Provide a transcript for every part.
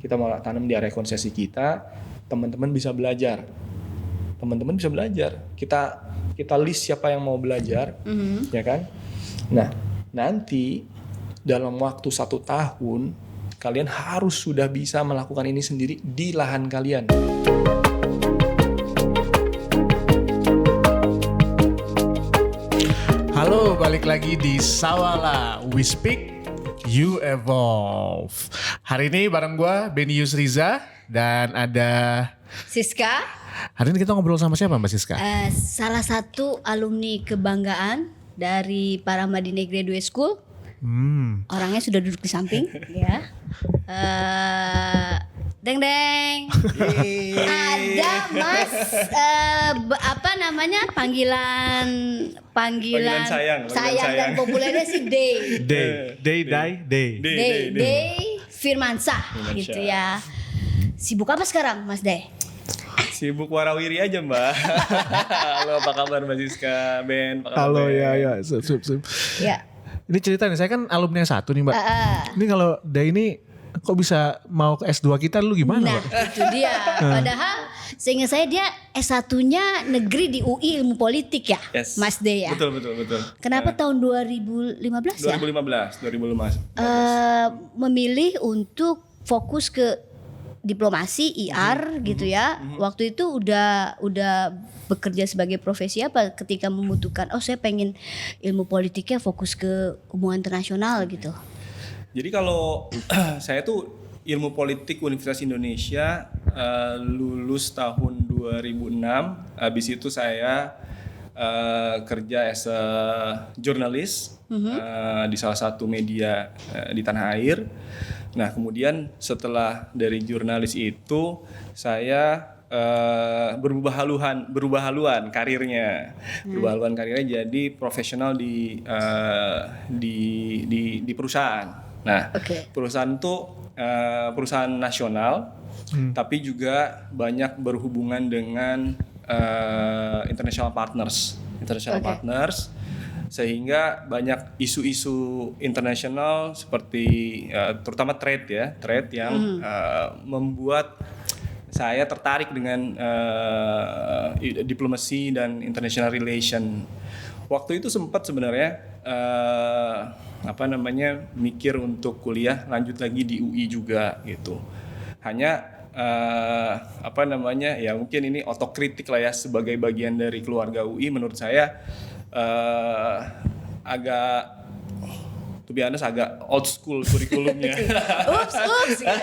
kita mau tanam di area konsesi kita, teman-teman bisa belajar. Kita list siapa yang mau belajar, ya kan? Nah, nanti dalam waktu 1 tahun kalian harus sudah bisa melakukan ini sendiri di lahan kalian. Halo, balik lagi di Sawala. We speak, you evolve. Hari ini bareng gue Benny Yusriza dan ada Siska. Hari ini kita ngobrol sama siapa Mbak Siska? Salah satu alumni kebanggaan dari Paramadina Graduate School. Orangnya sudah duduk di samping, ya. Deng. Ada Mas panggilan sayang dan populernya sih Day Firmansyah gitu ya. Sibuk apa sekarang Mas Day? Sibuk warawiri aja Mbak. Halo, apa kabar Mbak Siska, Ben? Halo, ya. Sup. Ya. Ini cerita nih, saya kan alumni S1 nih Mbak. Ini kalau Day ini kok bisa mau ke S2 kita dulu gimana Nah, Mbak? itu dia. Padahal seingat saya dia S1-nya negeri di UI Ilmu Politik ya, Yes. Mas Day ya. Betul. Kenapa tahun 2015 ya? 2015. Memilih untuk fokus ke diplomasi IR gitu ya. Waktu itu udah bekerja sebagai profesi apa ketika membutuhkan saya pengen ilmu politiknya fokus ke hubungan internasional gitu. Jadi kalau saya tuh ilmu politik Universitas Indonesia lulus tahun 2006. Habis itu saya kerja as a journalist di salah satu media di tanah air. Nah, kemudian setelah dari jurnalis itu saya berubah haluan karirnya. Berubah haluan karirnya jadi profesional di perusahaan. Nah, perusahaan itu perusahaan nasional, tapi juga banyak berhubungan dengan international partners, sehingga banyak isu-isu internasional seperti terutama trade yang membuat saya tertarik dengan diplomasi dan international relation. Waktu itu sempat sebenarnya mikir untuk kuliah lanjut lagi di UI juga gitu. Hanya ya mungkin ini otokritik lah ya, sebagai bagian dari keluarga UI menurut saya agak old school kurikulumnya. Ups gitu ya.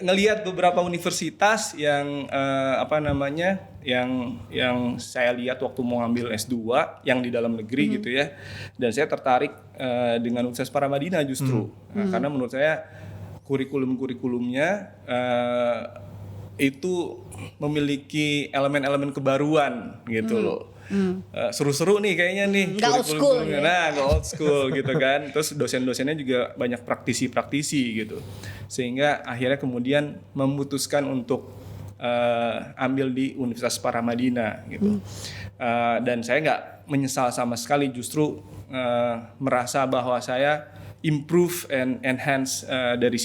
Ngelihat beberapa universitas yang yang saya lihat waktu mau ngambil S2 yang di dalam negeri gitu ya, dan saya tertarik dengan Universitas Paramadina justru karena menurut saya kurikulumnya itu memiliki elemen-elemen kebaruan gitu loh. Seru-seru nih kayaknya nih. Nggak old school ya. Nggak old school gitu kan. Terus dosen-dosennya juga banyak praktisi gitu. Sehingga akhirnya kemudian memutuskan untuk ambil di Universitas Paramadina gitu. Dan saya nggak menyesal sama sekali, justru merasa bahwa saya improve and enhance dari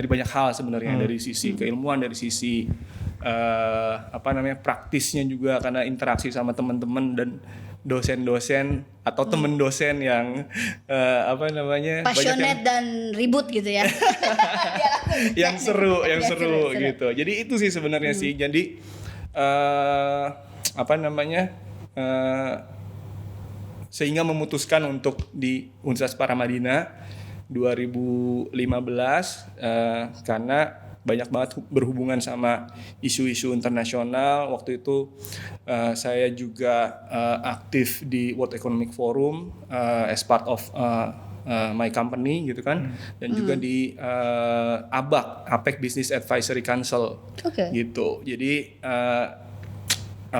banyak hal sebenarnya, dari sisi keilmuan, dari sisi praktisnya juga, karena interaksi sama teman-teman dan dosen-dosen atau teman dosen yang passionate dan ribut gitu ya. yang seru gitu. Jadi itu sih sebenarnya sih. Jadi sehingga memutuskan untuk di Universitas Paramadina 2015 karena banyak banget berhubungan sama isu-isu internasional. Waktu itu saya juga aktif di World Economic Forum as part of my company gitu kan, dan juga di ABAC, APEC Business Advisory Council gitu. Jadi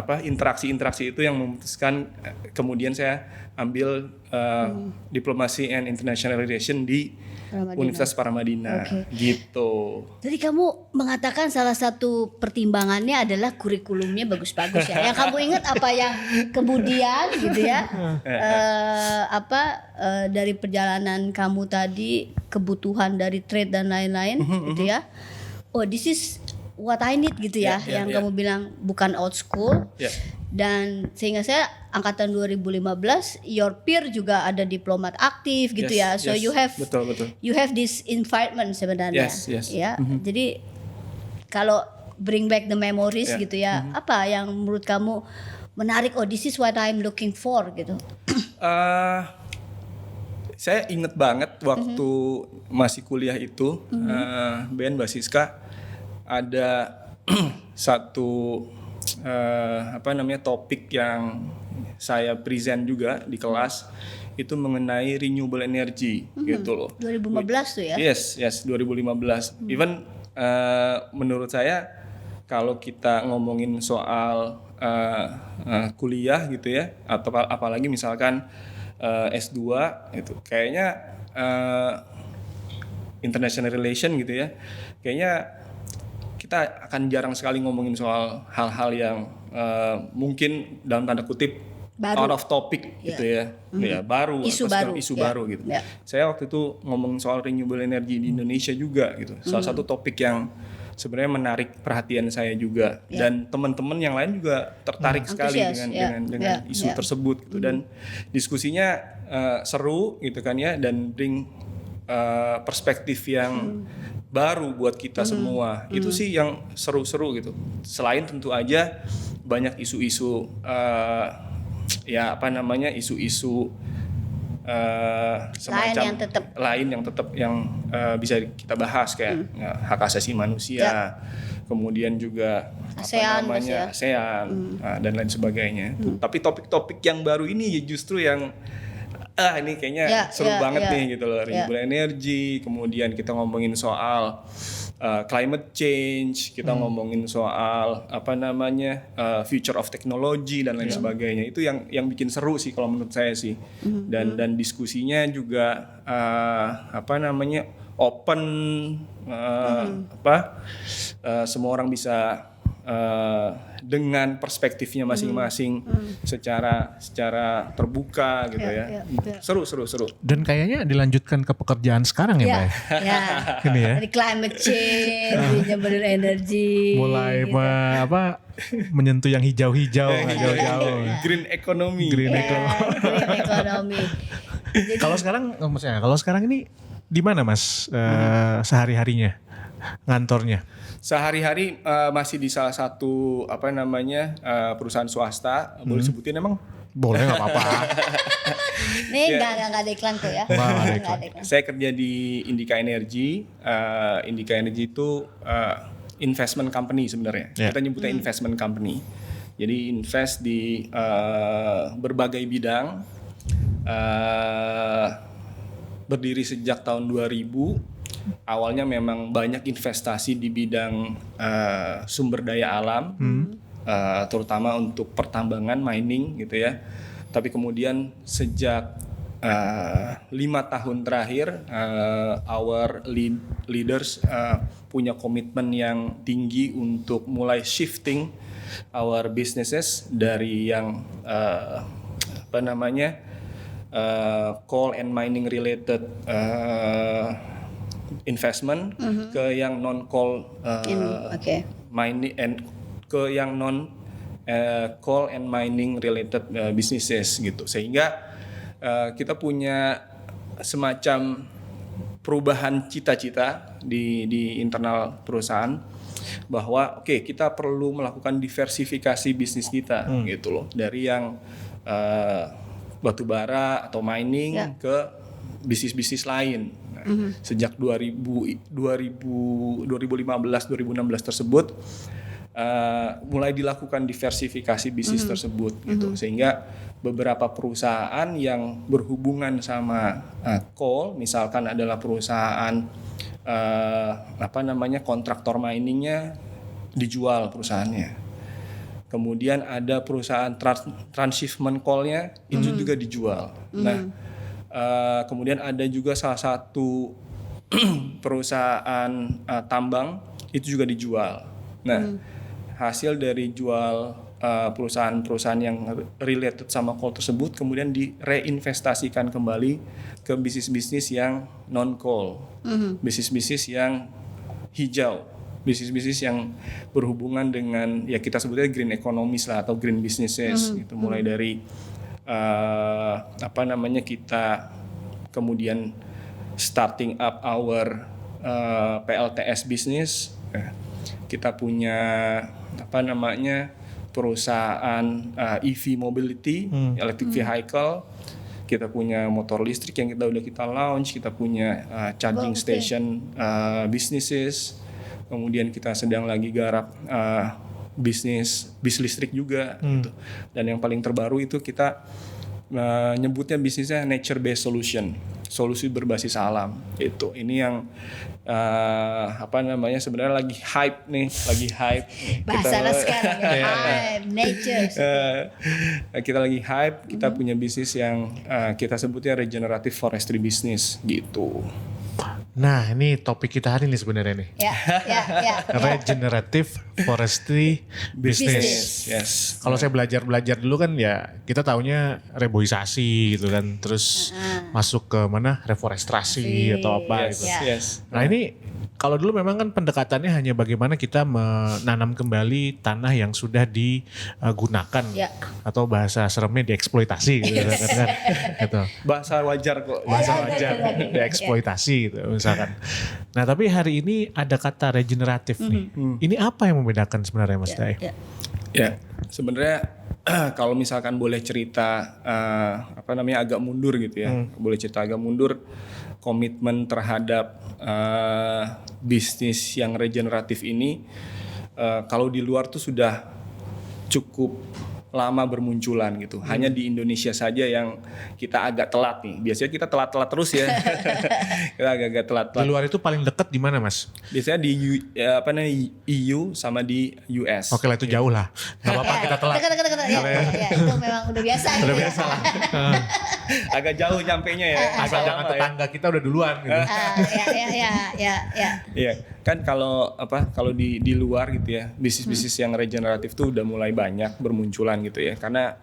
interaksi-interaksi itu yang memutuskan kemudian saya ambil diplomasi and international relation di Paramadina. Universitas Paramadina. Oke. Gitu. Jadi kamu mengatakan salah satu pertimbangannya adalah kurikulumnya bagus-bagus ya. Yang kamu ingat apa yang kemudian gitu ya? Dari perjalanan kamu tadi, kebutuhan dari trade dan lain-lain gitu ya. Oh, this is what I need gitu ya. Yang kamu bilang bukan old school. Ya. Dan sehingga saya angkatan 2015 your peer juga ada diplomat aktif gitu ya. So you have betul. you have this environment sebenarnya. Yes. Ya. Jadi kalau bring back the memories gitu ya. Apa yang menurut kamu menarik, oh this is what I'm looking for gitu. Saya inget banget waktu masih kuliah itu, Ben Basiska ada satu topik yang saya present juga di kelas itu mengenai renewable energy gitu loh. 2015 tuh ya. Yes, 2015. Even menurut saya kalau kita ngomongin soal kuliah gitu ya, atau apalagi misalkan S2 itu kayaknya international relation gitu ya, kayaknya kita akan jarang sekali ngomongin soal hal-hal yang mungkin dalam tanda kutip baru. out of topic gitu ya, ya baru, Isu atau baru, isu ya. baru gitu. Ya. Saya waktu itu ngomong soal renewable energy di Indonesia juga gitu. Salah satu topik yang sebenarnya menarik perhatian saya juga, dan teman-teman yang lain juga tertarik sekali Antusias, dengan isu tersebut gitu. Dan diskusinya seru gitu kan ya, dan bring perspektif yang baru buat kita semua. Itu sih yang seru-seru gitu. Selain tentu aja banyak isu-isu isu-isu semacam lain yang tetap bisa kita bahas kayak hak asasi manusia, kemudian juga ASEAN, ASEAN dan lain sebagainya. Tapi topik-topik yang baru ini justru yang ini kayaknya seru banget nih gitu loh, renewable energy, kemudian kita ngomongin soal climate change, kita ngomongin soal future of technology dan lain sebagainya. Itu yang bikin seru sih kalau menurut saya sih. Dan diskusinya juga open, semua orang bisa dengan perspektifnya masing-masing secara terbuka gitu ya. Seru. Dan kayaknya dilanjutkan ke pekerjaan sekarang ya, Mbak? Ya. Ini ya. Dari climate change, renewable energy. Mulai gitu. menyentuh yang hijau-hijau, jauh-jauh. Green economy. Green economy. Jadi, kalau sekarang ini di mana Mas sehari-harinya ngantornya? Sehari-hari masih di salah satu perusahaan swasta. Boleh sebutin emang? Boleh, nggak apa-apa. Nih nggak ada iklan kok ya. Nggak ada Nggak ada iklan. Saya kerja di Indica Energy. Indica Energy itu investment company sebenarnya. Kita nyebutnya investment company. Jadi invest di berbagai bidang. Berdiri sejak tahun 2000. Awalnya memang banyak investasi di bidang sumber daya alam, terutama untuk pertambangan, mining gitu ya. Tapi kemudian sejak 5 tahun terakhir, our leaders punya komitmen yang tinggi untuk mulai shifting our businesses dari yang coal and mining related investment ke yang non coal mining and ke yang non coal and mining related businesses gitu, sehingga kita punya semacam perubahan cita-cita di internal perusahaan bahwa kita perlu melakukan diversifikasi bisnis kita gitu loh, dari yang batu bara atau mining ke bisnis-bisnis lain. Sejak 2015-2016 tersebut mulai dilakukan diversifikasi bisnis tersebut gitu, sehingga beberapa perusahaan yang berhubungan sama coal, misalkan adalah perusahaan kontraktor miningnya dijual perusahaannya, Kemudian ada perusahaan transshipment coal-nya itu juga dijual. Nah, kemudian ada juga salah satu perusahaan tambang itu juga dijual. Nah, hasil dari jual perusahaan-perusahaan yang related sama coal tersebut kemudian direinvestasikan kembali ke bisnis-bisnis yang non coal, bisnis-bisnis yang hijau, bisnis-bisnis yang berhubungan dengan ya kita sebutnya green economies lah atau green businesses gitu, mulai dari kita kemudian starting up our PLTS business, kita punya perusahaan EV mobility, electric vehicle, kita punya motor listrik yang kita launch, kita punya charging station businesses. Kemudian kita sedang lagi garap bis listrik juga gitu. Dan yang paling terbaru itu kita nyebutnya bisnisnya nature based solution, solusi berbasis alam. Itu ini yang sebenarnya lagi hype nih, bahasa sekarang ya, hype nature. Kita lagi hype, kita punya bisnis yang kita sebutnya regenerative forestry business gitu. Nah, ini topik kita hari ini sebenarnya nih. Ya. Regenerative forestry business. Yes. Kalau saya belajar dulu kan ya kita taunya reboisasi gitu kan, terus masuk ke mana reforestasi atau apa gitu. Yes. Nah, ini kalau dulu memang kan pendekatannya hanya bagaimana kita menanam kembali tanah yang sudah digunakan atau bahasa seremnya dieksploitasi gitu kan. Gitu. Bahasa wajar kok. Bahasa wajar dieksploitasi gitu misalkan. Nah, tapi hari ini ada kata regeneratif nih. Ini apa yang membedakan sebenarnya Mas Day? Ya, sebenarnya kalau misalkan boleh cerita agak mundur gitu ya. Boleh cerita agak mundur, komitmen terhadap bisnis yang regeneratif ini kalau di luar tuh sudah cukup lama bermunculan gitu. Hanya di Indonesia saja yang kita agak telat nih. Biasanya kita telat-telat terus ya. Kita agak-agak telat-telat. Di luar itu paling dekat di mana, Mas? Biasanya di EU sama di US. Oke lah, itu jauh lah. Gak apa-apa kita telat. Ya, itu memang udah biasa. Udah biasa lah. Agak jauh nyampenya ya. Asal jangan tetangga kita udah duluan gitu. Iya, kan kalau di luar gitu ya, bisnis-bisnis yang regeneratif tuh udah mulai banyak bermunculan gitu ya. Karena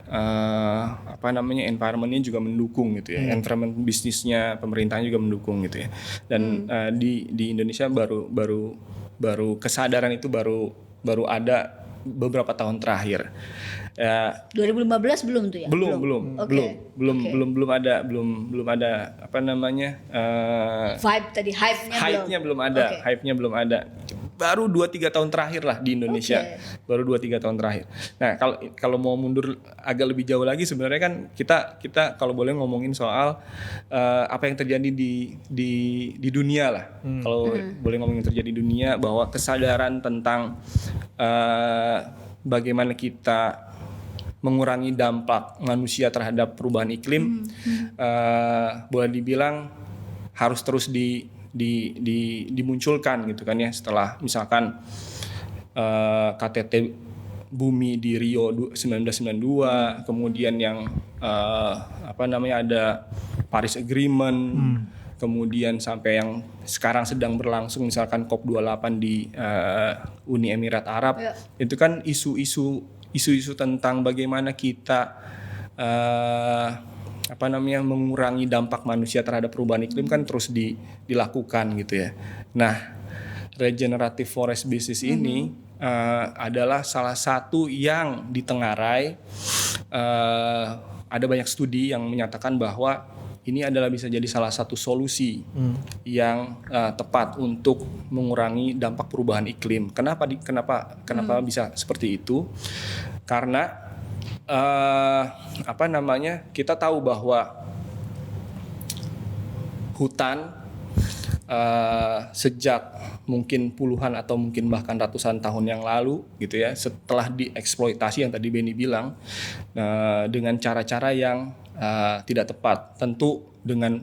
environment-nya juga mendukung gitu ya. Environment bisnisnya pemerintahnya juga mendukung gitu ya. Dan di Indonesia baru kesadaran itu baru ada beberapa tahun terakhir. 2015 belum tuh ya? Belum ada hype-nya belum ada. Hype-nya belum ada. Baru 2-3 tahun terakhir lah di Indonesia. Baru 2-3 tahun terakhir. Nah, kalau mau mundur agak lebih jauh lagi sebenarnya kan kita kalau boleh ngomongin soal apa yang terjadi di dunia lah. Kalau boleh ngomongin terjadi di dunia, bahwa kesadaran tentang bagaimana kita mengurangi dampak manusia terhadap perubahan iklim, boleh dibilang harus terus dimunculkan gitu kan ya. Setelah misalkan KTT Bumi di Rio 1992, kemudian yang ada Paris Agreement, kemudian sampai yang sekarang sedang berlangsung misalkan COP28 di Uni Emirat Arab. Itu kan isu-isu tentang bagaimana kita mengurangi dampak manusia terhadap perubahan iklim kan terus dilakukan gitu ya. Nah, regenerative forest business ini adalah salah satu yang ditengarai. Ada banyak studi yang menyatakan bahwa ini adalah bisa jadi salah satu solusi yang tepat untuk mengurangi dampak perubahan iklim. Kenapa bisa seperti itu? Karena kita tahu bahwa hutan sejak mungkin puluhan atau mungkin bahkan ratusan tahun yang lalu gitu ya, setelah dieksploitasi yang tadi Benny bilang dengan cara-cara yang tidak tepat. Tentu dengan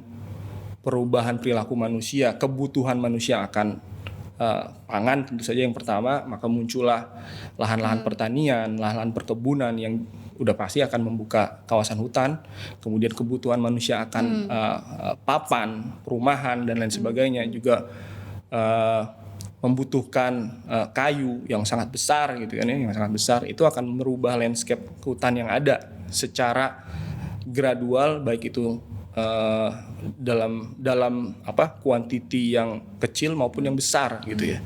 perubahan perilaku manusia, kebutuhan manusia akan pangan tentu saja yang pertama, maka muncullah lahan-lahan pertanian, lahan-lahan perkebunan yang udah pasti akan membuka kawasan hutan. Kemudian kebutuhan manusia akan papan, perumahan dan lain sebagainya juga membutuhkan kayu yang sangat besar gitu kan ya, yang sangat besar. Itu akan merubah landscape hutan yang ada secara gradual, baik itu dalam kuantiti yang kecil maupun yang besar gitu ya.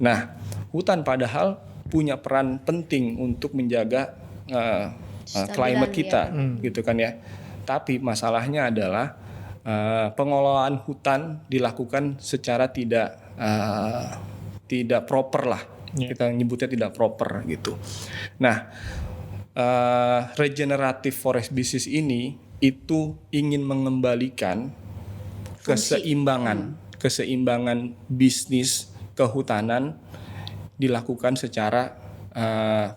Nah, hutan padahal punya peran penting untuk menjaga climate kita gitu kan ya. Tapi masalahnya adalah pengelolaan hutan dilakukan secara tidak proper lah. Kita nyebutnya tidak proper gitu. Nah, regenerative forest business ini itu ingin mengembalikan keseimbangan bisnis kehutanan dilakukan secara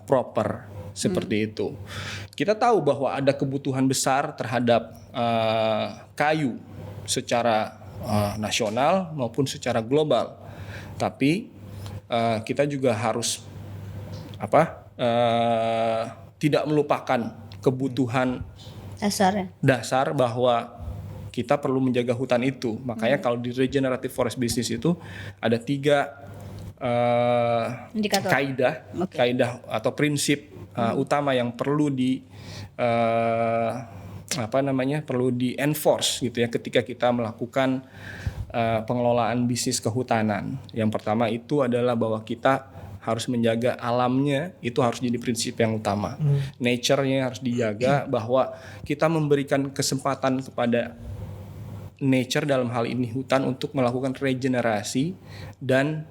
proper seperti itu. Kita tahu bahwa ada kebutuhan besar terhadap kayu secara nasional maupun secara global. Tapi kita juga harus tidak melupakan kebutuhan dasar bahwa kita perlu menjaga hutan itu. Makanya kalau di regenerative forest business itu ada 3 kaidah atau prinsip utama yang perlu perlu di enforce gitu ya ketika kita melakukan pengelolaan bisnis kehutanan. Yang pertama itu adalah bahwa kita harus menjaga alamnya, itu harus jadi prinsip yang utama. Nature-nya harus dijaga, bahwa kita memberikan kesempatan kepada nature, dalam hal ini hutan, untuk melakukan regenerasi dan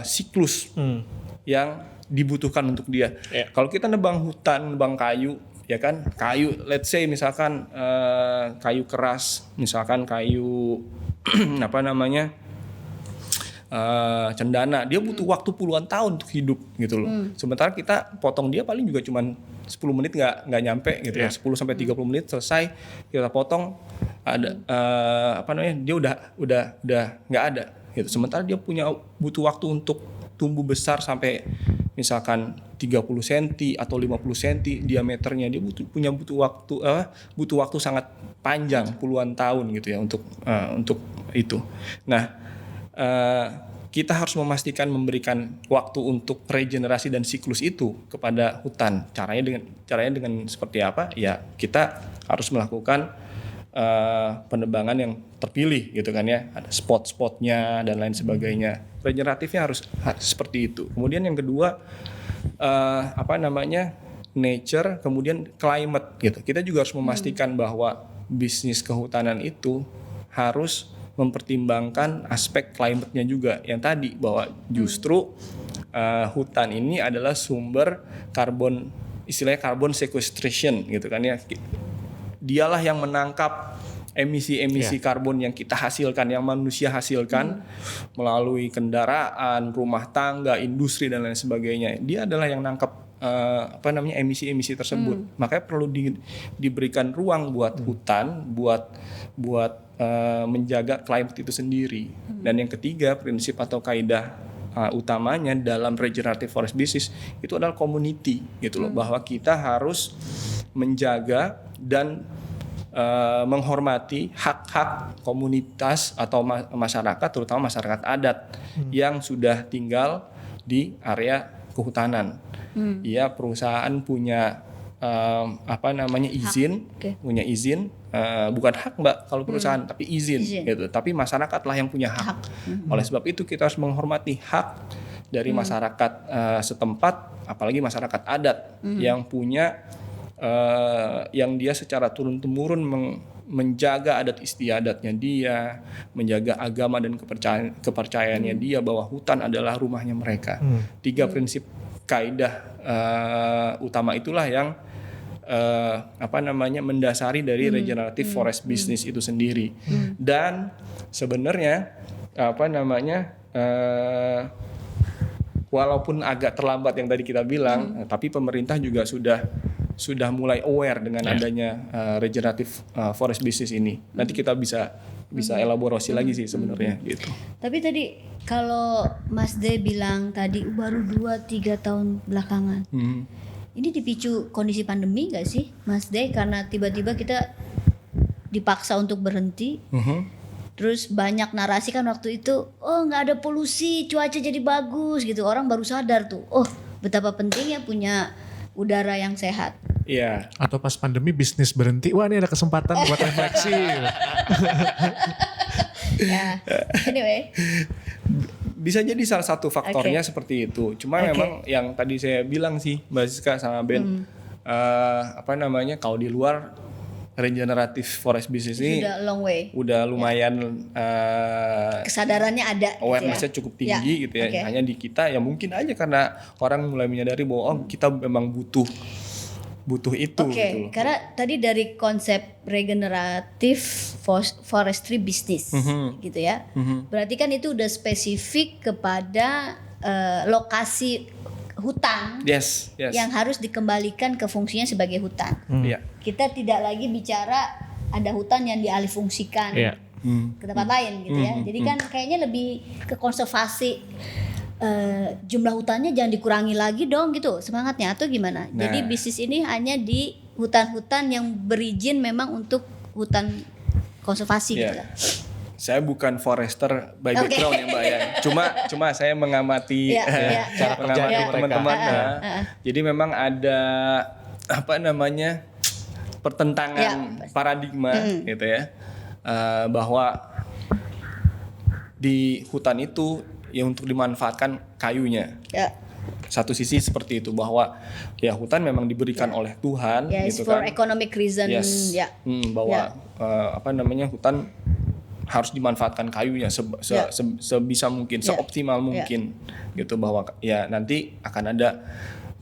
siklus yang dibutuhkan untuk dia. Kalau kita nebang hutan, nebang kayu, ya kan, kayu, let's say misalkan kayu keras, misalkan kayu cendana, dia butuh waktu puluhan tahun untuk hidup gitu loh. Sementara kita potong dia paling juga cuman 10 menit, nggak nyampe gitu ya, 10 sampai 30 menit selesai kita potong, ada dia udah nggak ada gitu. Sementara dia butuh waktu untuk tumbuh besar sampai misalkan 30 cm atau 50 cm diameternya, dia butuh waktu sangat panjang, puluhan tahun gitu ya untuk itu. Nah, kita harus memastikan memberikan waktu untuk regenerasi dan siklus itu kepada hutan. Caranya dengan seperti apa? Ya, kita harus melakukan penebangan yang terpilih gitu kan ya. Ada spot-spotnya dan lain sebagainya. Regeneratifnya harus seperti itu. Kemudian yang kedua nature, kemudian climate gitu. Kita juga harus memastikan bahwa bisnis kehutanan itu harus mempertimbangkan aspek climate-nya juga, yang tadi bahwa justru hutan ini adalah sumber karbon, istilahnya carbon sequestration gitu kan ya. Dialah yang menangkap emisi karbon yang kita hasilkan, yang manusia hasilkan melalui kendaraan, rumah tangga, industri dan lain sebagainya. Dia adalah yang nangkap emisi-emisi tersebut. Makanya perlu diberikan ruang buat hutan, buat menjaga climate itu sendiri. Dan yang ketiga, prinsip atau kaidah utamanya dalam regenerative forest business itu adalah community gitu loh, bahwa kita harus menjaga dan menghormati hak-hak komunitas atau masyarakat, terutama masyarakat adat yang sudah tinggal di area kehutanan. Ya, perusahaan punya izin, punya izin, bukan hak Mbak kalau perusahaan, tapi izin gitu. Tapi masyarakatlah yang punya hak. Oleh sebab itu kita harus menghormati hak dari masyarakat setempat, apalagi masyarakat adat yang punya yang dia secara turun-temurun menjaga adat istiadatnya dia, menjaga agama dan kepercayaannya dia, bahwa hutan adalah rumahnya mereka. 3 prinsip kaidah utama itulah yang mendasari dari regenerative forest business itu sendiri. Dan sebenarnya walaupun agak terlambat yang tadi kita bilang, tapi pemerintah juga sudah sudah mulai aware dengan adanya regenerative forest business ini. Nanti kita bisa elaborasi lagi sih sebenarnya gitu. Tapi tadi kalau Mas De bilang tadi baru 2-3 tahun belakangan. Ini dipicu kondisi pandemi gak sih Mas De? Karena tiba-tiba kita dipaksa untuk berhenti. Terus banyak narasi kan waktu itu, oh nggak ada polusi, cuaca jadi bagus gitu. Orang baru sadar tuh, oh betapa pentingnya punya udara yang sehat. Iya. Atau pas pandemi bisnis berhenti, wah ini ada kesempatan buat refleksi. Ya, anyway. Bisa jadi salah satu faktornya seperti itu. Cuma memang yang tadi saya bilang sih Mbak Siska sama Ben, kalau di luar regenerative forest business ini Sudah long way. udah lumayan Kesadarannya ada. awareness-nya gitu ya. cukup tinggi gitu ya. Hanya di kita ya mungkin aja karena orang mulai menyadari bahwa kita memang butuh itu gitu loh. Karena tadi dari konsep regeneratif forestry business gitu ya. Berarti kan itu udah spesifik kepada lokasi hutan Yes. yang harus dikembalikan ke fungsinya sebagai hutan. Iya. Kita tidak lagi bicara ada hutan yang dialihfungsikan ke tempat lain gitu ya. Jadi kan kayaknya lebih ke konservasi, jumlah hutannya jangan dikurangi lagi dong gitu semangatnya, atau gimana? Nah. Jadi bisnis ini hanya di hutan-hutan yang berizin memang untuk hutan konservasi gitu lah. Saya bukan forester by background ya Mbak ya. Cuma saya mengamati cara kerja teman-teman. Jadi memang ada pertentangan paradigma gitu ya. Bahwa di hutan itu ya untuk dimanfaatkan kayunya. Satu sisi seperti itu, bahwa ya hutan memang diberikan oleh Tuhan gitu for kan. economic reason. Bahwa hutan harus dimanfaatkan kayunya sebisa mungkin, seoptimal mungkin gitu, bahwa ya nanti akan ada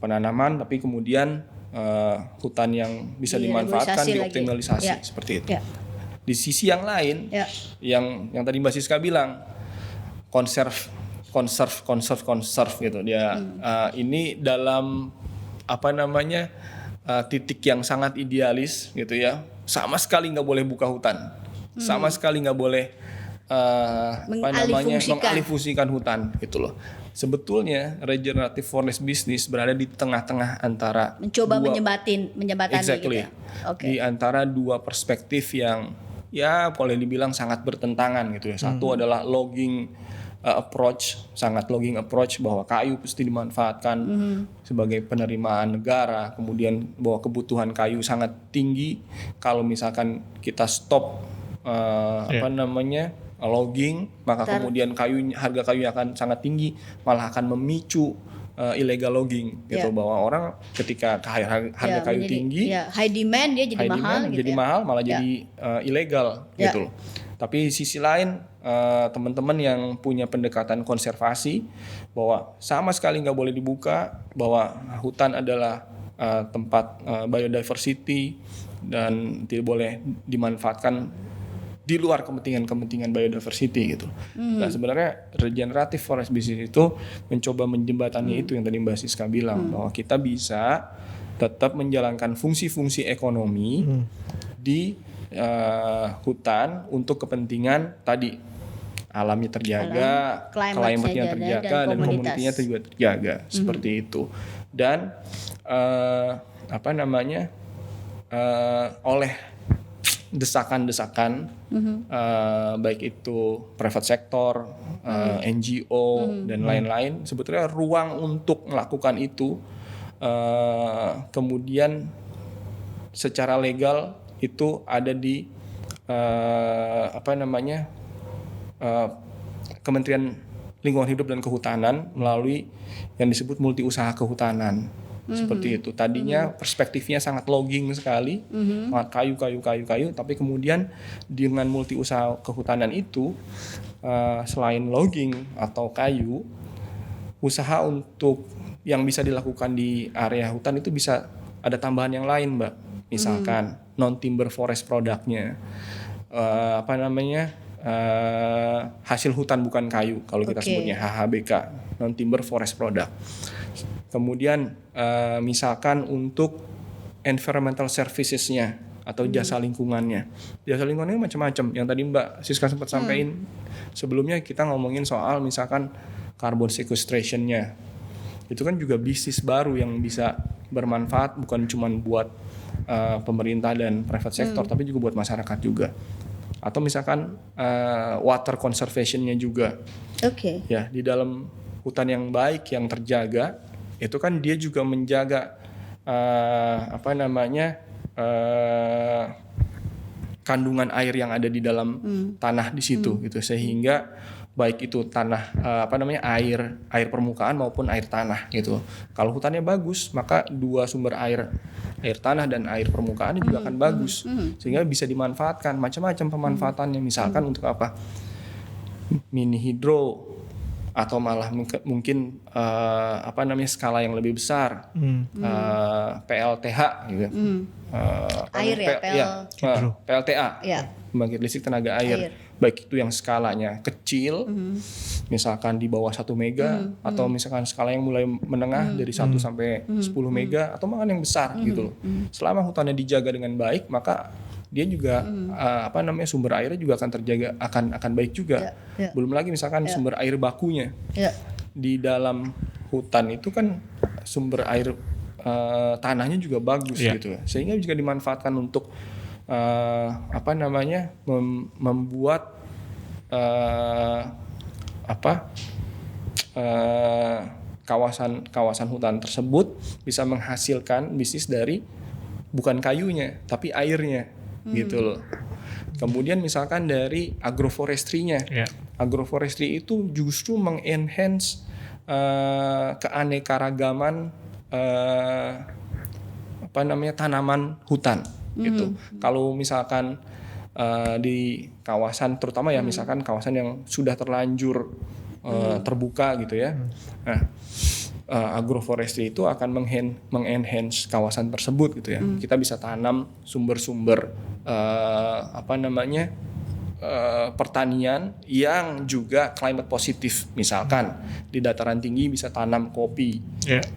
penanaman tapi kemudian hutan yang bisa dimanfaatkan dioptimalisasi seperti itu. Di sisi yang lain yang tadi Mbak Siska bilang conserve gitu dia, ini dalam titik yang sangat idealis gitu ya, sama sekali nggak boleh buka hutan. Sama sekali nggak boleh mengalihfungsikan hutan gitu loh. Sebetulnya regenerative forest business berada di tengah-tengah antara menjembatani exactly, gitu ya. Di antara dua perspektif yang ya boleh dibilang sangat bertentangan gitu ya. Satu adalah logging approach bahwa kayu pasti dimanfaatkan sebagai penerimaan negara, kemudian bahwa kebutuhan kayu sangat tinggi. Kalau misalkan kita stop logging, maka kemudian harga kayu akan sangat tinggi, malah akan memicu illegal logging gitu, bahwa orang ketika harga kayu tinggi, high demand dia jadi mahal gitu, mahal malah jadi ilegal gitu loh. Tapi sisi lain teman-teman yang punya pendekatan konservasi bahwa sama sekali nggak boleh dibuka, bahwa hutan adalah tempat biodiversity dan tidak boleh dimanfaatkan di luar kepentingan biodiversity gitu. Nah sebenarnya regenerative forest business itu mencoba menjembatani itu yang tadi Mbak Siska bilang, bahwa kita bisa tetap menjalankan fungsi-fungsi ekonomi di hutan untuk kepentingan tadi alamnya terjaga, climate-nya terjaga, dan komunitasnya juga terjaga seperti itu. Dan oleh desakan-desakan baik itu private sector, NGO dan lain-lain, sebetulnya ruang untuk melakukan itu kemudian secara legal itu ada di Kementerian Lingkungan Hidup dan Kehutanan melalui yang disebut multi usaha kehutanan. Seperti itu. Tadinya perspektifnya sangat logging sekali, sangat kayu, tapi kemudian dengan multi usaha kehutanan itu, selain logging atau kayu, usaha untuk yang bisa dilakukan di area hutan itu bisa ada tambahan yang lain, Mbak. Misalkan non timber forest produknya, hasil hutan bukan kayu, kalau kita sebutnya HHBK, non timber forest product. Kemudian misalkan untuk environmental services-nya atau jasa lingkungannya. Jasa lingkungannya macam-macam. Yang tadi Mbak Siska sempat sampaikan sebelumnya kita ngomongin soal misalkan carbon sequestration-nya. Itu kan juga bisnis baru yang bisa bermanfaat bukan cuma buat pemerintah dan private sector tapi juga buat masyarakat juga. Atau misalkan water conservation-nya juga. Oke. Ya, di dalam hutan yang baik yang terjaga itu kan dia juga menjaga kandungan air yang ada di dalam tanah di situ gitu, sehingga baik itu tanah air permukaan maupun air tanah gitu. Kalau hutannya bagus maka dua sumber air tanah dan air permukaan juga akan bagus sehingga bisa dimanfaatkan macam-macam pemanfaatannya, misalkan untuk apa, mini hidro atau malah mungkin skala yang lebih besar, PLTH gitu. PLTA, pembangkit listrik tenaga air. Baik itu yang skalanya kecil, misalkan di bawah 1 mega, atau misalkan skala yang mulai menengah dari 1 sampai 10 mega, atau malah yang besar gitu loh. Selama hutannya dijaga dengan baik, maka dia juga sumber airnya juga akan terjaga, akan baik juga. Belum lagi misalkan sumber air bakunya. Di dalam hutan itu kan sumber air tanahnya juga bagus gitu, sehingga juga dimanfaatkan untuk membuat kawasan hutan tersebut bisa menghasilkan bisnis dari bukan kayunya tapi airnya gitu loh. Kemudian misalkan dari agroforestry-nya. Agroforestry itu justru mengenhance keanekaragaman tanaman hutan gitu. Kalau misalkan di kawasan terutama ya misalkan kawasan yang sudah terlanjur terbuka gitu ya. Nah, agroforestry itu akan mengenhance kawasan tersebut gitu ya. Kita bisa tanam sumber-sumber pertanian yang juga climate positif. Misalkan di dataran tinggi bisa tanam kopi,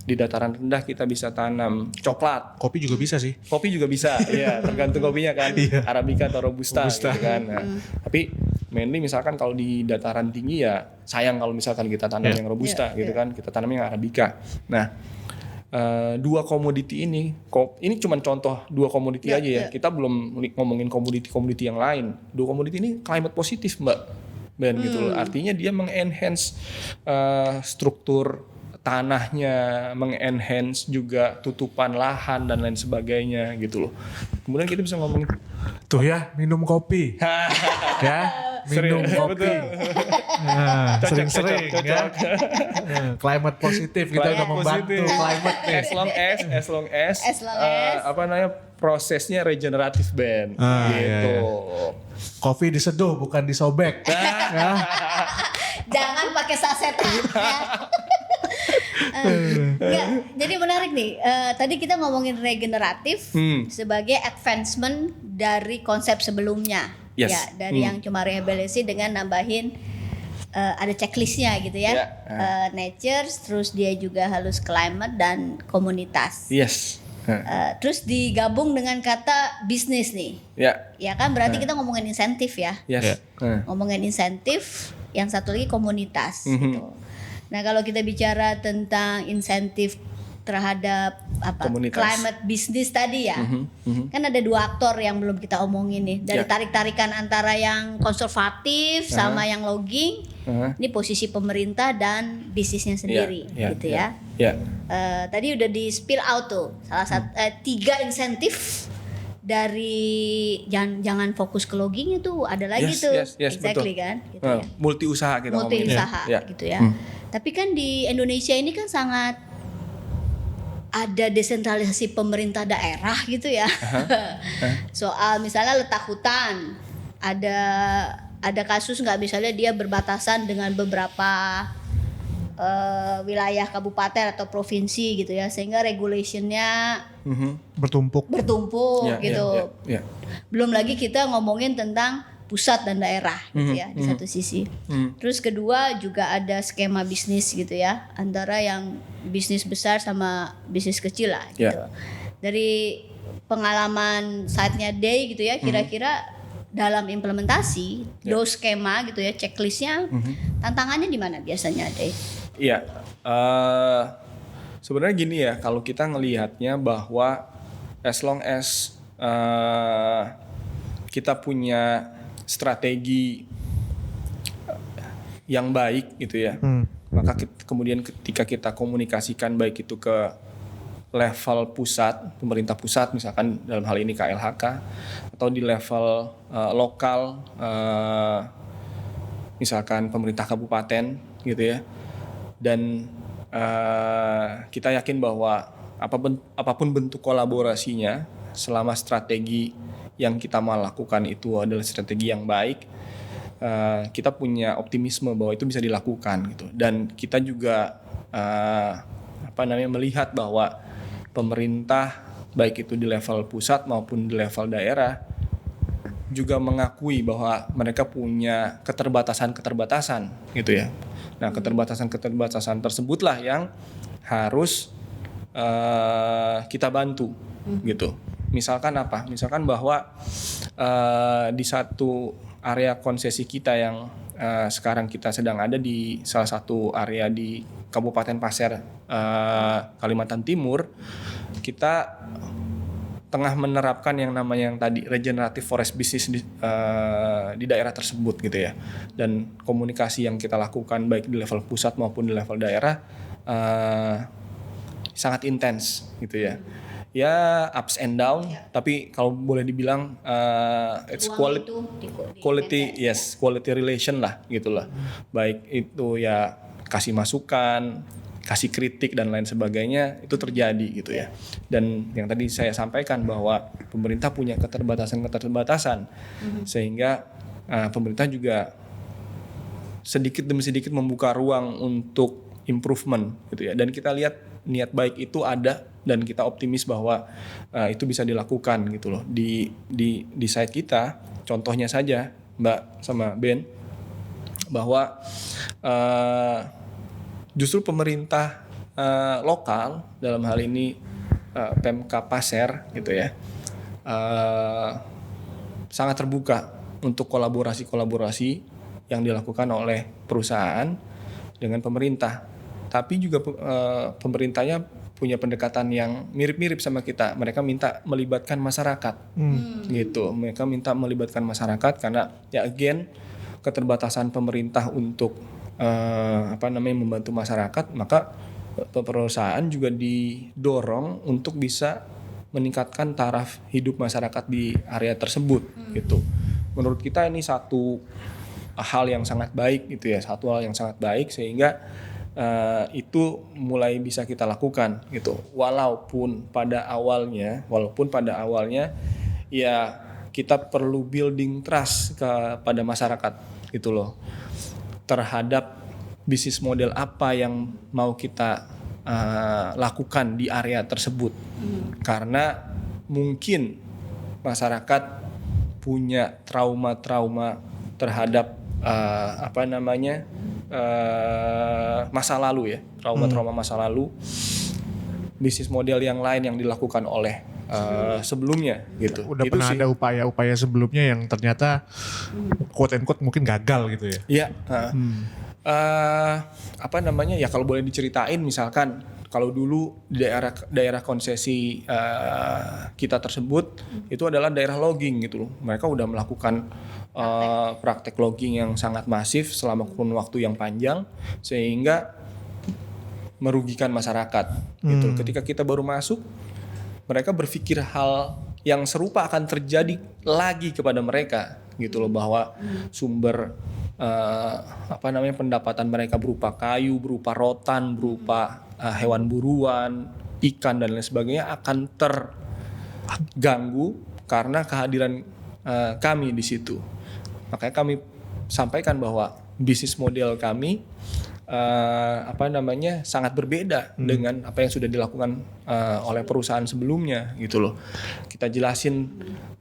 di dataran rendah kita bisa tanam coklat. Kopi juga bisa sih. Kopi juga bisa, ya tergantung kopinya kan, Arabica atau Robusta. Gitu kan. Nah, tapi mainly misalkan kalau di dataran tinggi ya sayang kalau misalkan kita tanam yang Robusta gitu kan, kita tanam yang Arabica. Nah, dua komoditi ini cuma contoh dua komoditi aja ya. Kita belum ngomongin komoditi yang lain. Dua komoditi ini climate positif Mbak Ben gitu loh. Artinya dia mengenhance struktur tanahnya, mengenhance juga tutupan lahan dan lain sebagainya gitu loh. Kemudian kita bisa ngomongin tuh ya, minum kopi. Ya, minum kopi. Nah, sering-sering ya. Climate positif kita udah membantu climate nih. As long as prosesnya regeneratif Ben gitu. Kopi diseduh bukan disobek. Ya. Jangan pakai sasetan ya. Jadi menarik nih. Tadi kita ngomongin regeneratif sebagai advancement dari konsep sebelumnya. Ya, dari yang cuma rehabilitasi dengan nambahin ada checklistnya gitu ya. Nature, terus dia juga harus climate dan komunitas. Terus digabung dengan kata bisnis nih. Ya kan berarti kita ngomongin insentif ya. Ngomongin insentif, yang satu lagi komunitas gitu. Nah, kalau kita bicara tentang insentif terhadap climate business tadi ya. Kan ada dua aktor yang belum kita omongin nih. Dari tarik-tarikan antara yang konservatif sama yang logging. Ini posisi pemerintah dan bisnisnya sendiri gitu ya. Tadi udah di spill out tuh. Salah satu 3 insentif dari jangan fokus ke logging itu ada lagi exactly betul. Kan gitu ya. Multi usaha kita ngomongin. Multi usaha gitu ya. Tapi kan di Indonesia ini kan sangat ada desentralisasi pemerintah daerah gitu ya. Soal misalnya letak hutan, ada kasus nggak misalnya dia berbatasan dengan beberapa wilayah kabupaten atau provinsi gitu ya, sehingga regulationnya bertumpuk gitu. Belum lagi kita ngomongin tentang pusat dan daerah gitu ya di satu sisi. Terus kedua juga ada skema bisnis gitu ya, antara yang bisnis besar sama bisnis kecil lah gitu. Dari pengalaman saatnya Day gitu ya, kira-kira dalam implementasi do skema gitu ya, checklistnya tantangannya di mana biasanya Day? Iya, sebenarnya gini ya, kalau kita ngelihatnya bahwa as long as kita punya strategi yang baik gitu ya, maka kemudian ketika kita komunikasikan baik itu ke level pusat, pemerintah pusat misalkan dalam hal ini KLHK, atau di level lokal misalkan pemerintah kabupaten gitu ya, dan kita yakin bahwa apapun bentuk kolaborasinya, selama strategi yang kita mau lakukan itu adalah strategi yang baik, kita punya optimisme bahwa itu bisa dilakukan gitu. Dan kita juga melihat bahwa pemerintah baik itu di level pusat maupun di level daerah juga mengakui bahwa mereka punya keterbatasan gitu ya. Nah, keterbatasan tersebutlah yang harus kita bantu gitu. Misalkan apa? Misalkan bahwa di satu area konsesi kita yang sekarang kita sedang ada di salah satu area di Kabupaten Pasir, Kalimantan Timur, kita tengah menerapkan yang namanya yang tadi regenerative forest business di daerah tersebut gitu ya. Dan komunikasi yang kita lakukan baik di level pusat maupun di level daerah sangat intens gitu ya. Ya ups and down, tapi kalau boleh dibilang it's quality relation lah gitulah. Baik itu ya kasih masukan, kasih kritik dan lain sebagainya itu terjadi gitu ya. Dan yang tadi saya sampaikan bahwa pemerintah punya keterbatasan sehingga pemerintah juga sedikit demi sedikit membuka ruang untuk improvement gitu ya. Dan kita lihat niat baik itu ada dan kita optimis bahwa itu bisa dilakukan gitu loh di site kita. Contohnya saja Mbak sama Ben, bahwa justru pemerintah lokal dalam hal ini Pemkab Pasir gitu ya, sangat terbuka untuk kolaborasi yang dilakukan oleh perusahaan dengan pemerintah. Tapi juga pemerintahnya punya pendekatan yang mirip-mirip sama kita. Mereka minta melibatkan masyarakat, gitu. Mereka minta melibatkan masyarakat karena ya again keterbatasan pemerintah untuk membantu masyarakat, maka perusahaan juga didorong untuk bisa meningkatkan taraf hidup masyarakat di area tersebut, gitu. Menurut kita ini satu hal yang sangat baik, gitu ya, satu hal yang sangat baik sehingga itu mulai bisa kita lakukan gitu. Walaupun pada awalnya ya kita perlu building trust kepada masyarakat gitu loh, terhadap bisnis model apa yang mau kita lakukan di area tersebut. Karena mungkin masyarakat punya trauma terhadap masa lalu ya, trauma masa lalu, bisnis model yang lain yang dilakukan oleh sebelumnya gitu. Udah itu pernah sih. ada upaya-upaya sebelumnya yang ternyata quote and quote mungkin gagal gitu ya. Iya. Ya kalau boleh diceritain, misalkan kalau dulu di daerah konsesi kita tersebut itu adalah daerah logging gitu loh. Mereka udah melakukan praktek logging yang sangat masif selama kurun waktu yang panjang sehingga merugikan masyarakat gitu loh. Ketika kita baru masuk, mereka berpikir hal yang serupa akan terjadi lagi kepada mereka gitu loh, bahwa sumber pendapatan mereka berupa kayu, berupa rotan, berupa hewan buruan, ikan dan lain sebagainya akan terganggu karena kehadiran kami di situ. Makanya kami sampaikan bahwa bisnis model kami sangat berbeda dengan apa yang sudah dilakukan oleh perusahaan sebelumnya gitu loh. Kita jelasin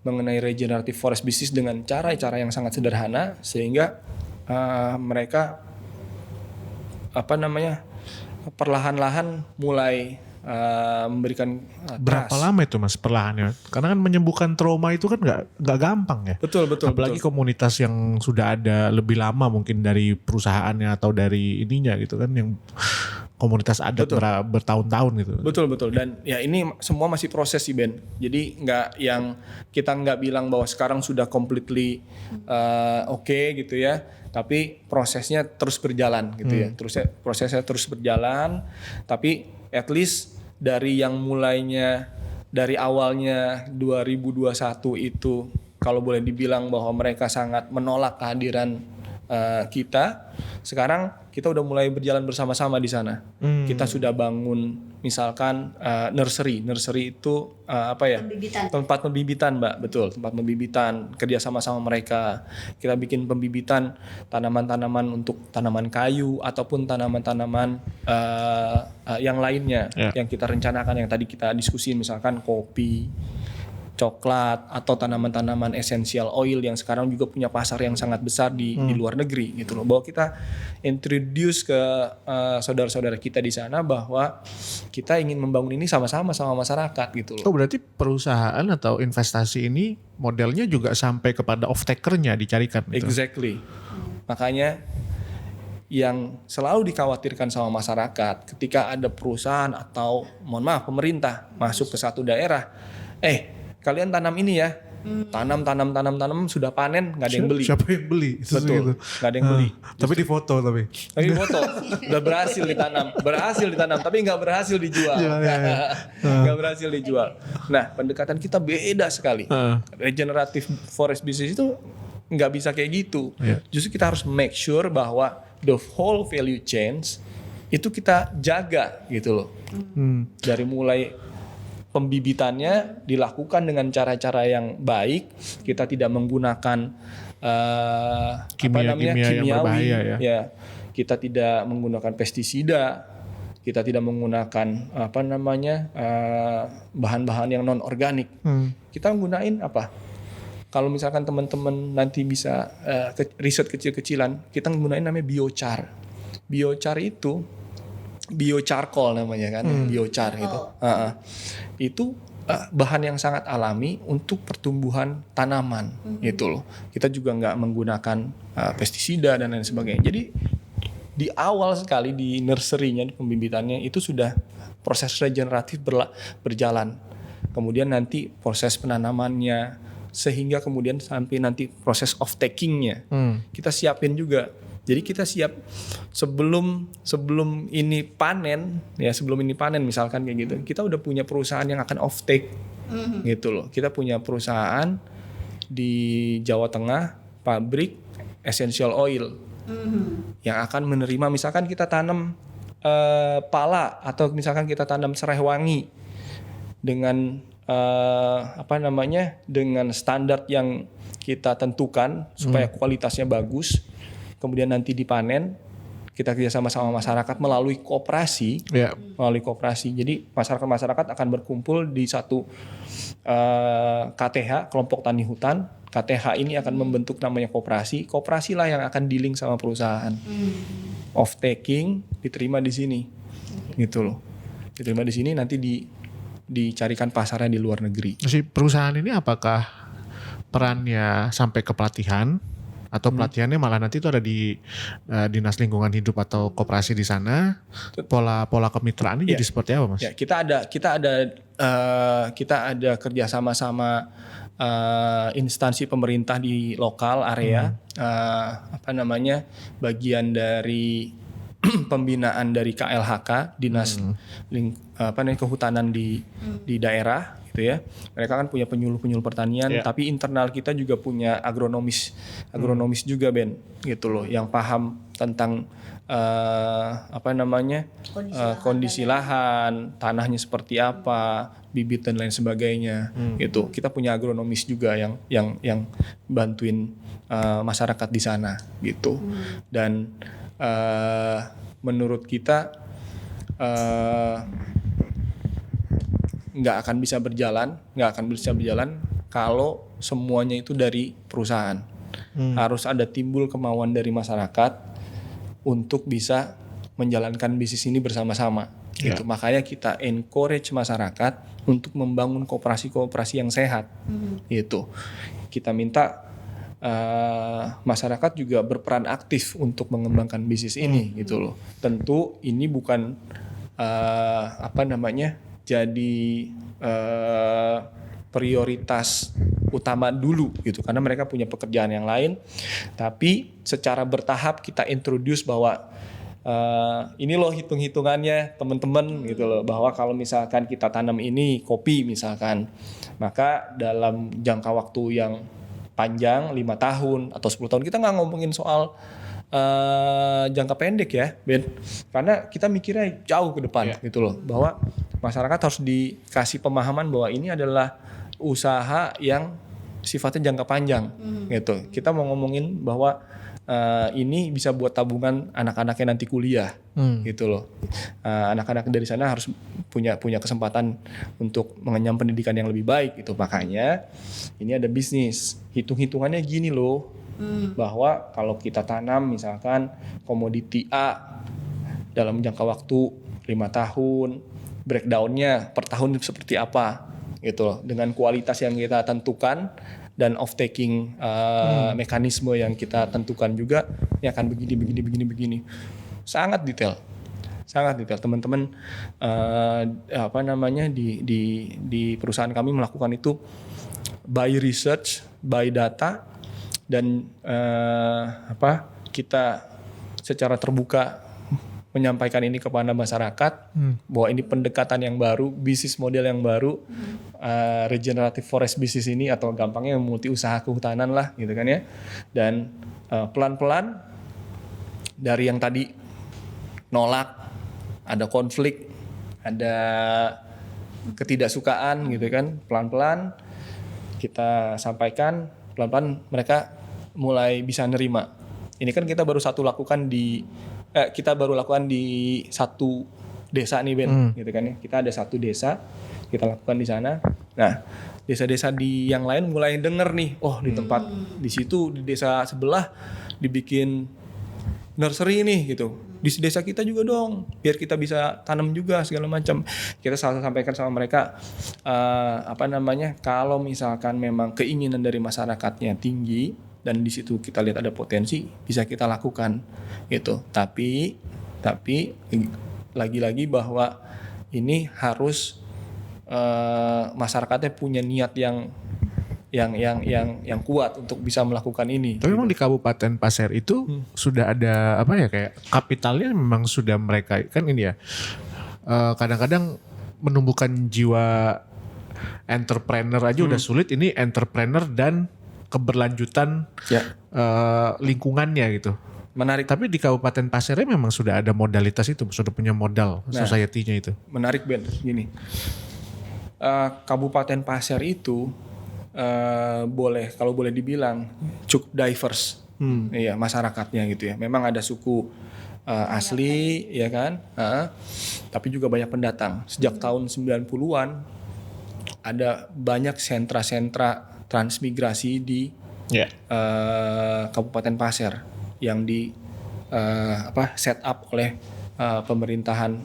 mengenai regenerative forest business dengan cara-cara yang sangat sederhana sehingga mereka perlahan-lahan mulai memberikan Berapa trust. lama itu Mas perlahannya? Karena kan menyembuhkan trauma itu kan nggak gampang ya. Betul. Apalagi komunitas yang sudah ada lebih lama mungkin dari perusahaannya atau dari ininya gitu kan, yang komunitas adat bertahun-tahun gitu. Betul. Dan ya ini semua masih proses sih Ben. Jadi kita nggak bilang bahwa sekarang sudah completely oke gitu ya. Tapi prosesnya terus berjalan gitu ya. Prosesnya terus berjalan. Tapi at least dari yang mulainya dari awalnya 2021 itu kalau boleh dibilang bahwa mereka sangat menolak kehadiran kita, sekarang kita udah mulai berjalan bersama-sama di sana. Kita sudah bangun misalkan nursery itu tempat pembibitan Mbak, betul, tempat pembibitan, kerja sama-sama mereka. Kita bikin pembibitan tanaman-tanaman untuk tanaman kayu ataupun tanaman-tanaman yang lainnya yang kita rencanakan, yang tadi kita diskusi misalkan kopi, coklat, atau tanaman-tanaman essential oil yang sekarang juga punya pasar yang sangat besar di luar negeri gitu loh. Bahwa kita introduce ke saudara-saudara kita di sana bahwa kita ingin membangun ini sama-sama sama masyarakat gitu loh. Oh, berarti perusahaan atau investasi ini modelnya juga sampai kepada off-takernya dicarikan gitu. Exactly. Makanya yang selalu dikhawatirkan sama masyarakat ketika ada perusahaan atau pemerintah masuk ke satu daerah, kalian tanam ini ya, tanam sudah panen nggak ada yang beli. Siapa yang beli? Betul, nggak ada yang beli. Tapi di foto tapi foto udah berhasil ditanam, tapi nggak berhasil dijual. Nggak berhasil dijual. Nah, pendekatan kita beda sekali. Regenerative forest business itu nggak bisa kayak gitu. Justru kita harus make sure bahwa the whole value chains itu kita jaga gitu loh. Dari mulai pembibitannya dilakukan dengan cara-cara yang baik, kita tidak menggunakan kimia yang berbahaya ya. Kita tidak menggunakan pestisida, kita tidak menggunakan bahan-bahan yang non organik. Kita menggunakan apa? Kalau misalkan teman-teman nanti bisa riset kecil-kecilan, kita menggunakan namanya biochar. Biochar itu biocarcoal namanya kan, biochar gitu. Itu bahan yang sangat alami untuk pertumbuhan tanaman gitu loh. Kita juga nggak menggunakan pestisida dan lain sebagainya. Jadi di awal sekali di nursery-nya, di pembibitannya itu sudah proses regeneratif berjalan. Kemudian nanti proses penanamannya, sehingga kemudian sampai nanti proses off takingnya kita siapin juga. Jadi kita siap sebelum ini panen misalkan kayak gitu, kita udah punya perusahaan yang akan off take gitu loh. Kita punya perusahaan di Jawa Tengah, pabrik essential oil yang akan menerima, misalkan kita tanam pala atau misalkan kita tanam serai wangi dengan dengan standar yang kita tentukan supaya kualitasnya bagus. Kemudian nanti dipanen, kita kerjasama sama masyarakat melalui koperasi. Jadi masyarakat akan berkumpul di satu KTH, kelompok tani hutan. KTH ini akan membentuk namanya koperasi. Koperasi lah yang akan dealing sama perusahaan. Off taking diterima di sini, gitu loh. Diterima di sini, nanti dicarikan pasarnya di luar negeri. Si perusahaan ini apakah perannya sampai ke pelatihan? Atau pelatihannya malah nanti itu ada di Dinas Lingkungan Hidup atau koperasi di sana? Pola kemitraan ini jadi seperti apa, Mas? Ya, kita ada kerjasama sama instansi pemerintah di lokal area, bagian dari pembinaan dari KLHK, Dinas Kehutanan di daerah. Gitu ya. Mereka kan punya penyuluh pertanian, tapi internal kita juga punya agronomis juga Ben, gitu loh, yang paham tentang kondisi lahan, tanahnya seperti apa, bibit dan lain sebagainya, gitu. Kita punya agronomis juga yang bantuin masyarakat di sana, gitu. Dan menurut kita nggak akan bisa berjalan kalau semuanya itu dari perusahaan. Harus ada timbul kemauan dari masyarakat untuk bisa menjalankan bisnis ini bersama-sama. Gitu. Makanya kita encourage masyarakat untuk membangun koperasi-koperasi yang sehat. Gitu. Kita minta masyarakat juga berperan aktif untuk mengembangkan bisnis ini gitu loh. Tentu ini bukan jadi prioritas utama dulu gitu, karena mereka punya pekerjaan yang lain. Tapi secara bertahap kita introduce bahwa ini loh hitung-hitungannya teman-teman gitu loh, bahwa kalau misalkan kita tanam ini kopi misalkan, maka dalam jangka waktu yang panjang 5 tahun atau 10 tahun, kita nggak ngomongin soal jangka pendek ya Ben, karena kita mikirnya jauh ke depan gitu loh, bahwa masyarakat harus dikasih pemahaman bahwa ini adalah usaha yang sifatnya jangka panjang gitu. Kita mau ngomongin bahwa ini bisa buat tabungan anak-anaknya nanti kuliah gitu loh. Anak-anak dari sana harus punya kesempatan untuk mengenyam pendidikan yang lebih baik gitu. Makanya ini ada bisnis, hitung-hitungannya gini loh, bahwa kalau kita tanam misalkan komoditi A dalam jangka waktu 5 tahun, breakdownnya per tahun seperti apa gitu loh, dengan kualitas yang kita tentukan dan off taking mekanisme yang kita tentukan juga, ini akan begini. Sangat detail teman-teman. Di perusahaan kami melakukan itu by research, by data, dan kita secara terbuka menyampaikan ini kepada masyarakat bahwa ini pendekatan yang baru, bisnis model yang baru, regenerative forest business ini, atau gampangnya multi usaha kehutanan lah gitu kan ya. Dan pelan-pelan dari yang tadi nolak, ada konflik, ada ketidaksukaan gitu kan, pelan-pelan kita sampaikan, pelan-pelan mereka mulai bisa nerima. Ini kan kita baru lakukan di satu desa nih Ben, gitu kan ya. Kita ada satu desa, kita lakukan di sana. Nah, desa-desa di yang lain mulai denger nih, oh di tempat di situ, di desa sebelah dibikin nursery nih gitu. Di desa kita juga dong, biar kita bisa tanam juga segala macam. Kita sampaikan sama mereka, kalau misalkan memang keinginan dari masyarakatnya tinggi dan di situ kita lihat ada potensi, bisa kita lakukan gitu. Tapi lagi-lagi bahwa ini harus masyarakatnya punya niat yang kuat untuk bisa melakukan ini. Tapi memang di Kabupaten Pasir itu sudah ada kayak kapitalnya memang sudah mereka kan ini ya. Kadang-kadang menumbuhkan jiwa entrepreneur aja udah sulit, ini entrepreneur dan keberlanjutan lingkungannya gitu. Menarik. Tapi di Kabupaten Pasirnya memang sudah ada modalitas itu, sudah punya modal society-nya itu. Menarik Ben, gini. Kabupaten Pasir itu kalau boleh dibilang cukup diverse, iya masyarakatnya gitu ya. Memang ada suku asli ya kan, tapi juga banyak pendatang. Sejak tahun 90-an ada banyak sentra-sentra transmigrasi di Kabupaten Pasir yang set up oleh pemerintahan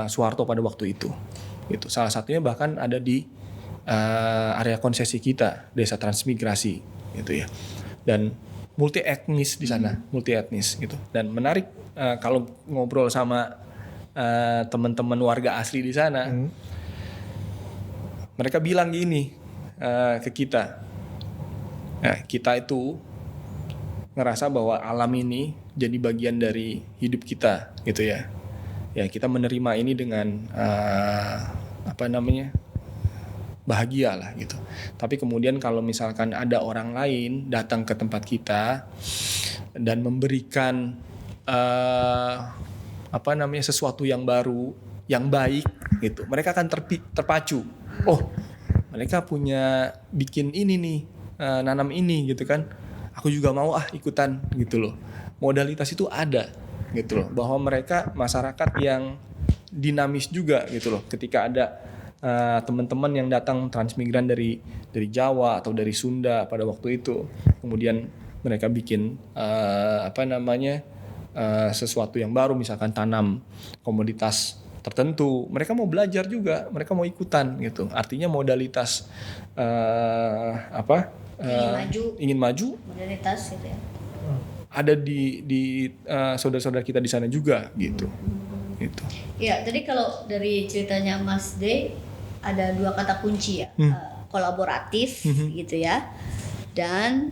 Soeharto pada waktu itu. Gitu. Salah satunya bahkan ada di area konsesi kita, desa transmigrasi gitu ya. Dan multi etnis di sana, multi etnis gitu. Dan menarik kalau ngobrol sama teman-teman warga asli di sana, mereka bilang gini ke kita. Nah, kita itu ngerasa bahwa alam ini jadi bagian dari hidup kita gitu ya. Ya kita menerima ini dengan bahagia lah gitu. Tapi kemudian kalau misalkan ada orang lain datang ke tempat kita dan memberikan sesuatu yang baru, yang baik gitu, mereka akan terpacu. Oh, mereka punya bikin ini nih, nanam ini gitu kan. Aku juga mau ikutan gitu loh. Modalitas itu ada gitu loh, bahwa mereka masyarakat yang dinamis juga gitu loh. Ketika ada teman-teman yang datang transmigran dari Jawa atau dari Sunda pada waktu itu, kemudian mereka bikin sesuatu yang baru, misalkan tanam komoditas tertentu. Mereka mau belajar juga, mereka mau ikutan gitu. Artinya modalitas ingin maju Modalitas gitu ya. ada di saudara-saudara kita di sana juga gitu. Gitu. Ya, tadi kalau dari ceritanya Mas D ada 2 kata kunci ya, kolaboratif gitu ya, dan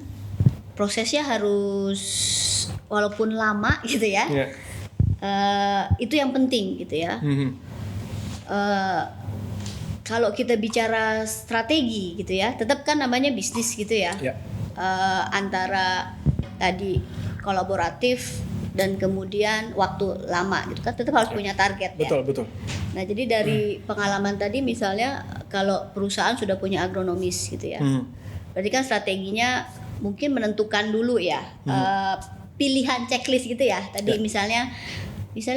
prosesnya harus walaupun lama gitu ya, itu yang penting gitu ya. Kalau kita bicara strategi gitu ya, tetap kan namanya bisnis gitu ya. Antara tadi kolaboratif dan kemudian waktu lama gitu kan, tetap harus punya target ya. Betul. Nah, jadi dari pengalaman tadi misalnya kalau perusahaan sudah punya agronomis gitu ya. Berarti kan strateginya mungkin menentukan dulu ya pilihan checklist gitu ya. Tadi misalnya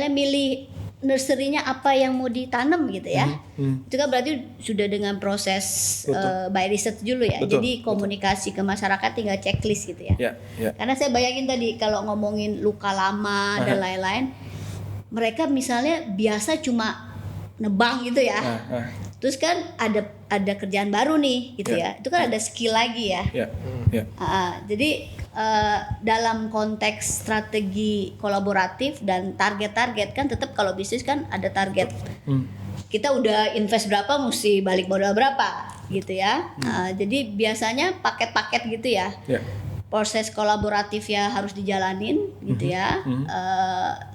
milih nursery-nya apa yang mau ditanam gitu ya. Itu kan berarti sudah dengan proses by research dulu ya. Jadi komunikasi ke masyarakat tinggal checklist gitu ya. Karena saya bayangin tadi kalau ngomongin luka lama dan lain-lain, mereka misalnya biasa cuma nebang gitu ya. Terus kan ada kerjaan baru nih gitu ya. Itu kan ada skill lagi ya. Jadi dalam konteks strategi kolaboratif dan target-target kan tetap kalau bisnis kan ada target. Kita udah invest berapa mesti balik modal berapa gitu ya. Jadi biasanya paket-paket gitu ya. Proses kolaboratif ya harus dijalanin gitu ya.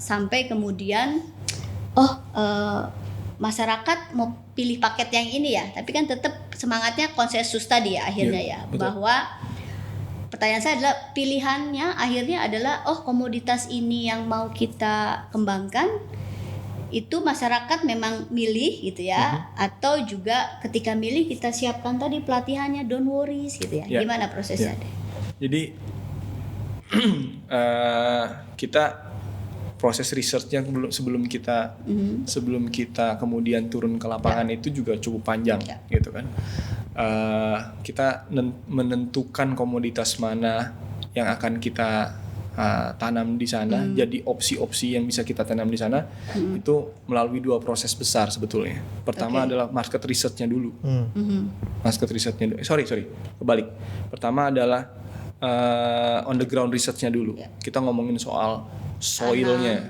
Sampai kemudian masyarakat mau pilih paket yang ini ya, tapi kan tetap semangatnya konsensus tadi ya akhirnya ya. Bahwa pertanyaan saya adalah pilihannya akhirnya adalah komoditas ini yang mau kita kembangkan itu masyarakat memang milih gitu ya, atau juga ketika milih kita siapkan tadi pelatihannya, don't worry gitu ya. Gimana prosesnya? Jadi kita proses researchnya sebelum kita kemudian turun ke lapangan itu juga cukup panjang gitu kan. Kita menentukan komoditas mana yang akan kita tanam di sana, jadi opsi-opsi yang bisa kita tanam di sana itu melalui 2 proses besar sebetulnya. Pertama adalah market research-nya dulu. Market research-nya dulu. Sorry, kebalik. Pertama adalah on the ground research-nya dulu. Kita ngomongin soal soilnya,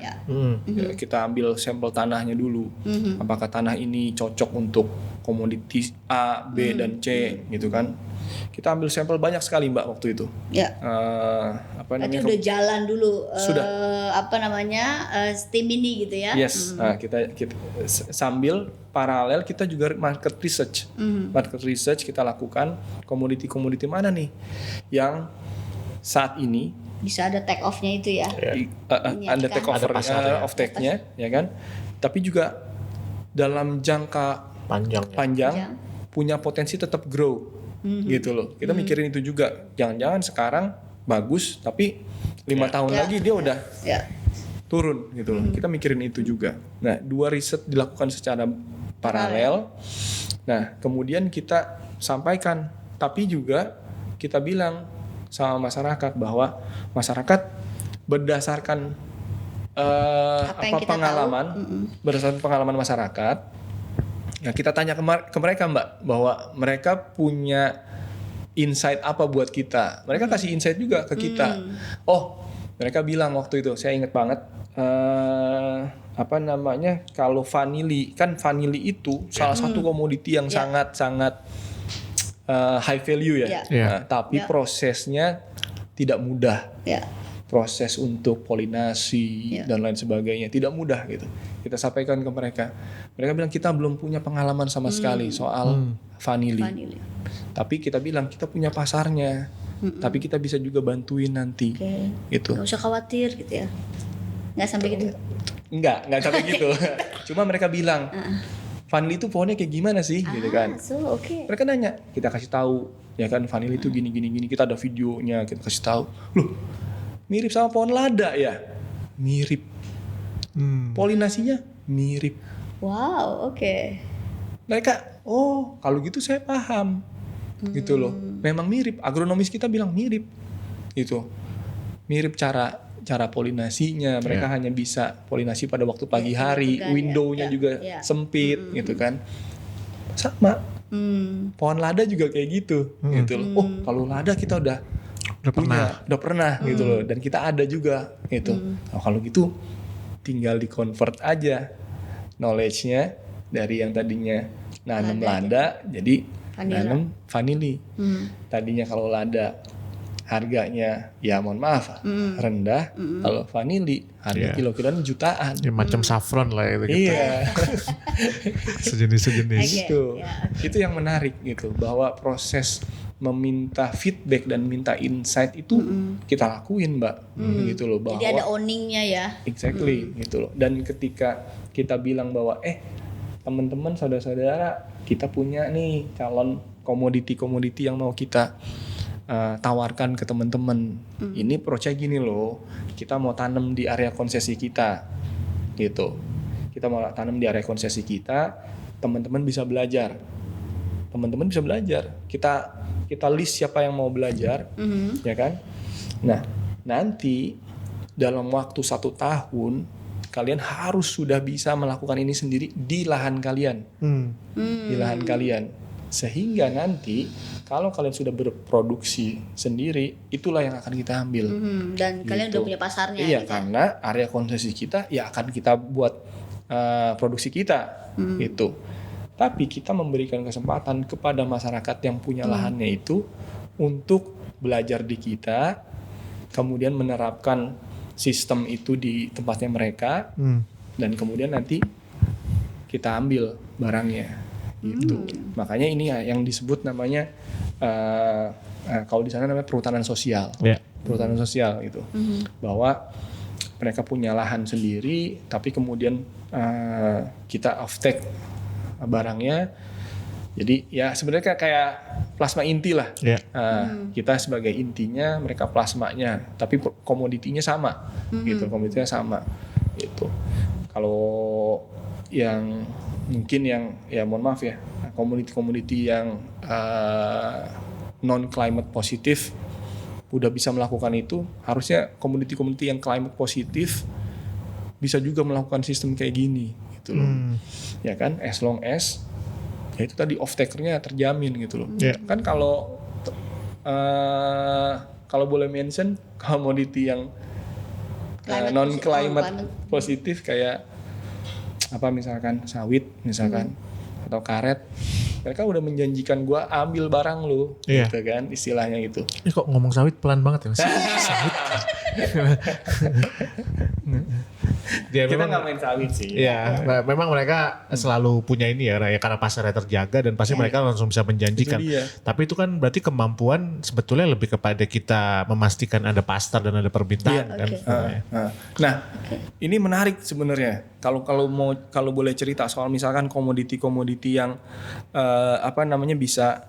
kita ambil sampel tanahnya dulu. Apakah tanah ini cocok untuk komoditi A, B dan C gitu kan? Kita ambil sampel banyak sekali Mbak waktu itu. Berarti udah jalan dulu. Sudah. Steam ini gitu ya. Yes. Kita sambil paralel kita juga market research. Market research kita lakukan komoditi mana nih yang saat ini bisa ada take off-nya itu ya. Ada take off-take-nya ya kan. Tapi juga dalam jangka panjang punya potensi tetap grow. Gitu loh. Kita mikirin itu juga. Jangan-jangan sekarang bagus tapi 5 tahun lagi dia udah turun gitu loh. Kita mikirin itu juga. Nah, 2 riset dilakukan secara paralel. Nah, kemudian kita sampaikan, tapi juga kita bilang sama masyarakat bahwa masyarakat berdasarkan berdasarkan pengalaman masyarakat. Nah, kita tanya ke mereka Mbak, bahwa mereka punya insight apa buat kita. Mereka kasih insight juga ke kita. Mereka bilang waktu itu, saya ingat banget, kalau vanili itu salah satu komoditi yang sangat high value ya. Tapi prosesnya tidak mudah. Proses untuk polinasi dan lain sebagainya tidak mudah gitu. Kita sampaikan ke mereka. Mereka bilang kita belum punya pengalaman sama sekali soal vanili. Tapi kita bilang kita punya pasarnya. Tapi kita bisa juga bantuin nanti. Gitu. Nggak usah khawatir gitu ya. Nggak sampai gitu. Enggak sampai gitu. Cuma mereka bilang vanili itu pohonnya kayak gimana sih gitu kan. Mereka nanya, kita kasih tahu ya kan vanili itu gini. Kita ada videonya, kita kasih tahu. Loh, mirip sama pohon lada ya? Mirip. Polinasinya mirip. Wow, Mereka, kalau gitu saya paham. Gitu loh. Memang mirip. Agronomis kita bilang mirip. Gitu. Mirip cara cara polinasinya, mereka hanya bisa polinasi pada waktu pagi Ya, hari, gitu kan, windownya ya, juga ya. sempit gitu kan. Sama pohon lada juga kayak gitu gitu loh. Oh, kalau lada kita udah udah pernah gitu loh, dan kita ada juga gitu. Nah, kalau gitu tinggal di convert aja knowledge-nya dari yang tadinya nanam lada jadi nanam vanili. Tadinya kalau lada harganya ya mohon maaf rendah, kalau vanili harga kilo-kiloan jutaan. Ya, macam saffron lah itu gitu. Iya. Sejenis-sejenis. Oke. Gitu. Ya, Itu yang menarik gitu, bahwa proses meminta feedback dan minta insight itu kita lakuin, Mbak. Gitu loh, bahwa Jadi ada owning-nya ya. exactly gitu loh. Dan ketika kita bilang bahwa teman-teman, saudara-saudara, kita punya nih calon komoditi-komoditi yang mau kita tawarkan ke teman-teman. Ini approach-nya gini loh. Kita mau tanam di area konsesi kita. Gitu. Kita mau tanam di area konsesi kita, teman-teman bisa belajar. Teman-teman bisa belajar. Kita list siapa yang mau belajar, ya kan? Nah, nanti dalam waktu 1 tahun kalian harus sudah bisa melakukan ini sendiri di lahan kalian, di lahan kalian. Sehingga nanti kalau kalian sudah berproduksi sendiri, itulah yang akan kita ambil. Dan kalian udah punya pasarnya. Iya, gitu. karena area konsesi kita ya akan kita buat produksi kita, gitu. Tapi kita memberikan kesempatan kepada masyarakat yang punya lahannya itu untuk belajar di kita, kemudian menerapkan sistem itu di tempatnya mereka, dan kemudian nanti kita ambil barangnya. Gitu. Makanya ini yang disebut namanya kalau di sana namanya perhutanan sosial. Perhutanan sosial gitu. Bahwa mereka punya lahan sendiri, tapi kemudian kita off-take barangnya. Jadi ya sebenarnya kayak plasma inti lah. Kita sebagai intinya, mereka plasmanya, tapi komoditinya sama. Gitu, komoditinya sama. Gitu. Kalau yang mungkin yang ya mohon maaf ya, komoditi-komoditi yang non climate positif udah bisa melakukan itu, harusnya komoditi-komoditi yang climate positif bisa juga melakukan sistem kayak gini gitu loh. Ya kan, as long as ya itu tadi off-takernya terjamin gitu loh. Kan kalau boleh mention komoditi yang non climate positif kayak apa, misalkan sawit misalkan, atau karet, mereka udah menjanjikan gua ambil barang lu, gitu kan istilahnya gitu. Ini kok ngomong sawit pelan banget ya Mas? Sawit. Kita nggak main sawit sih. Iya, memang mereka selalu punya ini ya, karena pasarnya terjaga dan pasti mereka langsung bisa menjanjikan. Tapi itu kan berarti kemampuan sebetulnya lebih kepada kita memastikan ada pasar dan ada permintaan kan. Nah, ini menarik sebenarnya. Kalau boleh cerita soal misalkan komoditi-komoditi yang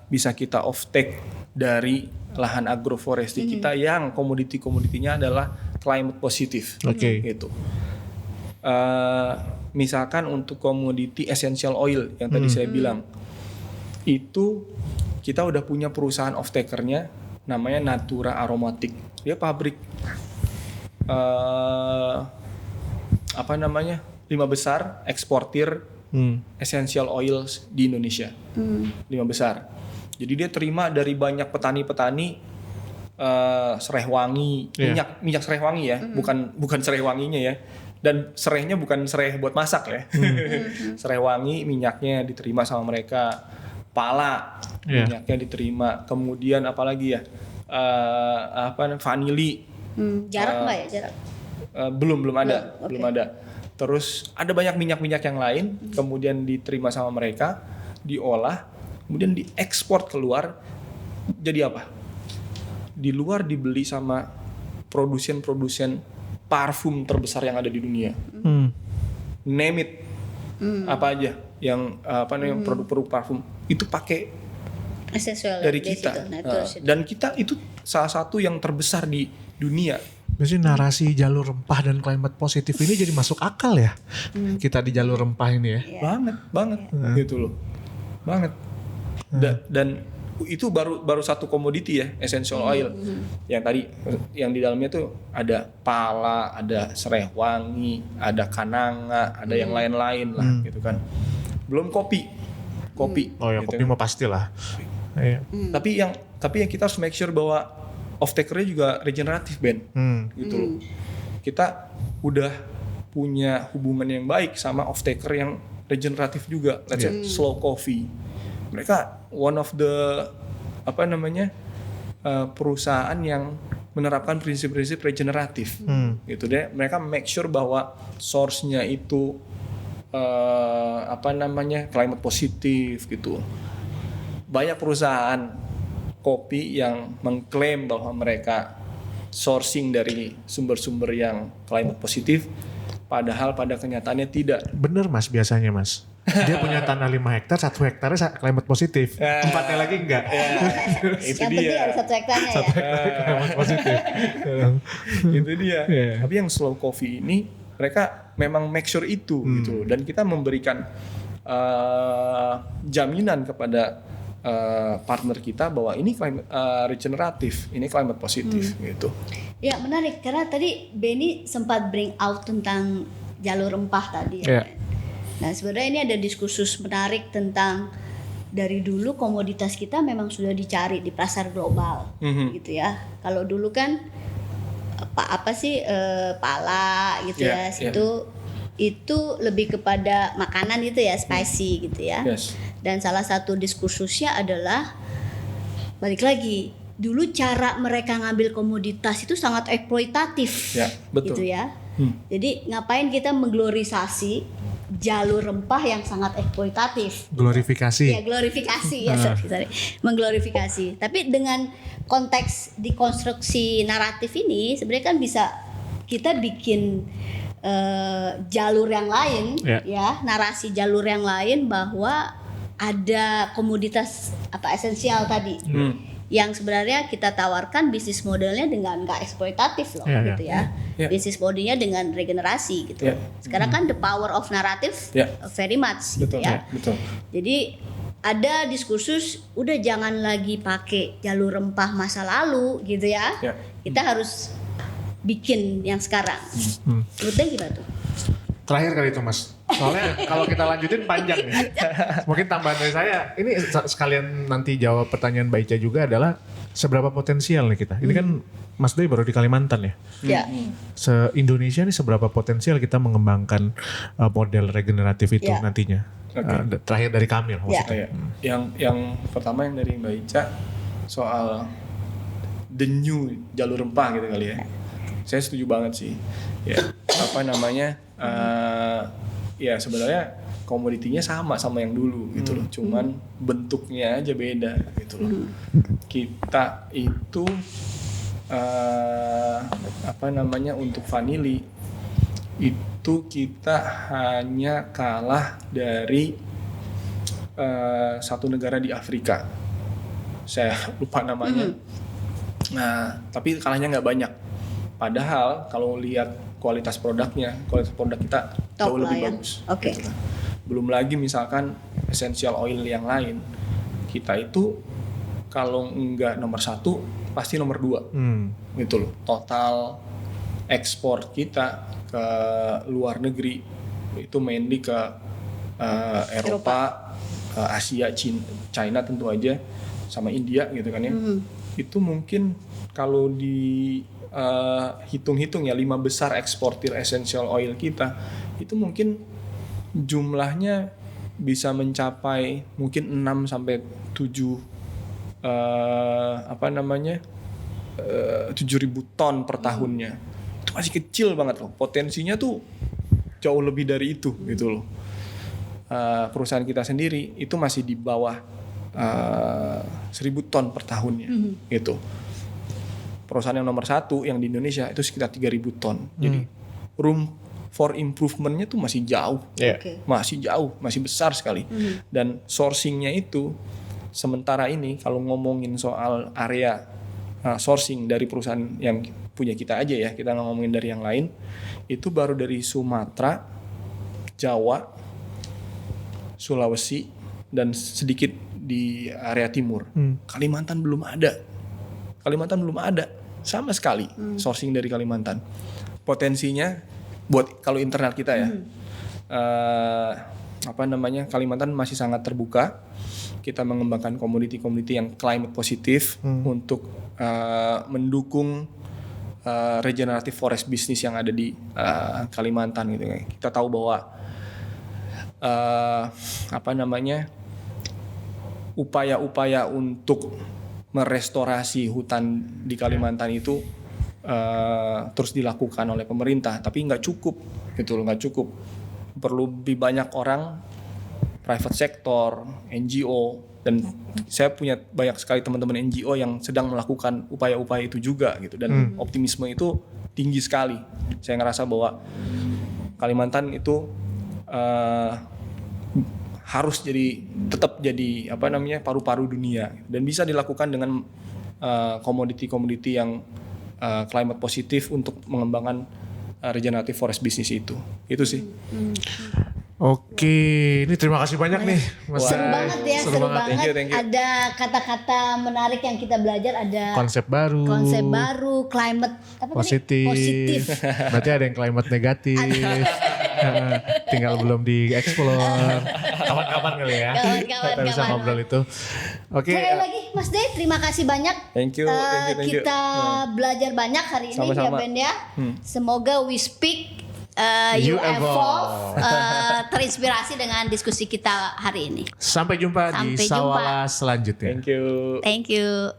bisa kita off take dari lahan agroforestry kita yang komoditinya adalah climate positif. Gitu. Misalkan untuk komoditi essential oil yang tadi saya bilang, itu kita udah punya perusahaan off takernya namanya Natura Aromatic. Dia pabrik 5 besar eksportir essential oils di Indonesia. 5 besar. Jadi dia terima dari banyak petani-petani serai wangi, minyak serai wangi ya, bukan serai wanginya ya. Dan serainya bukan serai buat masak ya. Serai wangi minyaknya diterima sama mereka. Pala minyaknya diterima. Kemudian apalagi ya? Vanili. Jarak nggak ya, jarak? Belum ada. Terus ada banyak minyak-minyak yang lain, kemudian diterima sama mereka, diolah, kemudian diekspor keluar. Jadi apa? Di luar dibeli sama produsen-produsen parfum terbesar yang ada di dunia. Name it. Apa aja yang produk-produk parfum itu pakai dari kita. Dan kita itu salah satu yang terbesar di dunia. Biasanya narasi jalur rempah dan climate positif ini jadi masuk akal ya. Kita di jalur rempah ini ya. Banget gitu loh. Banget. Dan itu baru satu komoditi ya, essential oil. Yang tadi yang di dalamnya tuh ada pala, ada serai wangi, ada kananga, ada yang lain-lain lah gitu kan. Belum kopi. Oh ya, gitu kopi kan. mah pastilah. Iya. Tapi yang kita harus make sure bahwa off takernya juga regeneratif, Ben. Gitu loh. Kita udah punya hubungan yang baik sama off taker yang regeneratif juga. Let's say Slow Coffee. Mereka one of the perusahaan yang menerapkan prinsip-prinsip regeneratif. Gitu deh. Mereka make sure bahwa source-nya itu climate positif gitu. Banyak perusahaan kopi yang mengklaim bahwa mereka sourcing dari sumber-sumber yang climate positif, padahal pada kenyataannya tidak. Bener Mas, biasanya Mas. Dia punya tanah 5 hektar, 1 hektarnya climate positif. 4-nya lagi enggak. Itu Yang penting dia. ada 1 hektarnya ya. Climate positif. Itu dia. Yeah. Tapi yang slow coffee ini mereka memang make sure itu gitu loh. Dan kita memberikan jaminan kepada partner kita bahwa ini climate regeneratif, ini climate positif gitu. Ya menarik karena tadi Benny sempat bring out tentang jalur rempah tadi ya. Yeah. Nah sebenarnya ini ada diskursus menarik tentang dari dulu komoditas kita memang sudah dicari di pasar global gitu ya. Kalau dulu kan pala gitu ya, itu lebih kepada makanan itu ya, spicy gitu ya. Yes. Dan salah satu diskursusnya adalah balik lagi dulu cara mereka ngambil komoditas itu sangat eksploitatif, Ya, betul. gitu ya. Jadi ngapain kita mengglorisasi jalur rempah yang sangat eksploitatif? Glorifikasi. Ya glorifikasi ya, sorry. Mengglorifikasi. Tapi dengan konteks dikonstruksi naratif ini sebenarnya kan bisa kita bikin jalur yang lain, ya narasi jalur yang lain bahwa ada komoditas esensial tadi. Yang sebenarnya kita tawarkan bisnis modelnya dengan nggak eksploitatif loh, gitu ya. Bisnis modelnya dengan regenerasi gitu. Sekarang kan the power of narrative very much, gitu ya. Betul. Jadi ada diskursus udah jangan lagi pakai jalur rempah masa lalu gitu ya. Kita harus bikin yang sekarang. Menurutnya gimana tuh? Terakhir kali itu Mas. Soalnya kalau kita lanjutin panjang nih. Mungkin tambahan dari saya, ini sekalian nanti jawab pertanyaan Mbak Ica juga adalah seberapa potensial nih kita. Ini kan Mas Doi baru di Kalimantan ya. Se-Indonesia nih seberapa potensial kita mengembangkan model regeneratif itu nantinya. Terakhir dari Kamil maksudnya. Yang pertama yang dari Mbak Ica soal the new jalur rempah gitu kali ya. Saya setuju banget sih. Ya, ya sebenarnya komoditinya sama yang dulu gitu loh. Cuman bentuknya aja beda gitu loh. Kita itu untuk vanili itu kita hanya kalah dari satu negara di Afrika. Saya lupa namanya. Nah, tapi kalahnya nggak banyak. Padahal kalau lihat kualitas produk kita jauh lebih bagus. Gitu. Belum lagi misalkan essential oil yang lain, kita itu kalau enggak nomor 1 pasti nomor 2 gitu loh. Total ekspor kita ke luar negeri itu mainly ke Eropa, ke Asia, China tentu aja, sama India gitu kan ya. Itu mungkin kalau di hitung-hitung ya 5 besar eksportir essential oil kita itu mungkin jumlahnya bisa mencapai mungkin 6 sampai 7 7.000 ton per tahunnya. Itu masih kecil banget loh. Potensinya tuh jauh lebih dari itu gitu loh. Perusahaan kita sendiri itu masih di bawah 1.000 ton per tahunnya gitu. Perusahaan yang nomor 1 yang di Indonesia itu sekitar 3.000 ton. Jadi room for improvementnya tuh masih jauh, masih besar sekali. Dan sourcingnya itu sementara ini kalau ngomongin soal area sourcing dari perusahaan yang punya kita aja ya, kita nggak ngomongin dari yang lain, itu baru dari Sumatera, Jawa, Sulawesi, dan sedikit di area timur. Kalimantan belum ada sama sekali sourcing dari Kalimantan. Potensinya buat kalau internal kita ya, Kalimantan masih sangat terbuka. Kita mengembangkan komoditi-komoditi yang climate positif untuk mendukung regenerative forest business yang ada di Kalimantan gitu. Kita tahu bahwa upaya-upaya untuk merestorasi hutan di Kalimantan itu terus dilakukan oleh pemerintah, tapi nggak cukup gitu loh, nggak cukup. Perlu lebih banyak orang, private sector, NGO, dan saya punya banyak sekali teman-teman NGO yang sedang melakukan upaya-upaya itu juga gitu, dan optimisme itu tinggi sekali. Saya ngerasa bahwa Kalimantan itu harus tetap jadi paru-paru dunia, dan bisa dilakukan dengan komoditi-komoditi yang climate positif untuk mengembangkan regenerative forest business itu sih. Oke, ini terima kasih banyak nih Mas. Seru banget ya, seru banget. Thank you. Ada kata-kata menarik yang kita belajar, ada Konsep baru, climate positif. Berarti ada yang climate negatif. Tinggal belum dieksplor. Kapan-kapan kali ya. Kita bisa ngobrol itu. Oke. Sekali lagi Mas Dey, terima kasih banyak. Thank you. Kita belajar banyak hari ini ya Ben ya. Semoga we speak you evolve, terinspirasi dengan diskusi kita hari ini. Sampai jumpa di Sawala selanjutnya. Thank you. Thank you.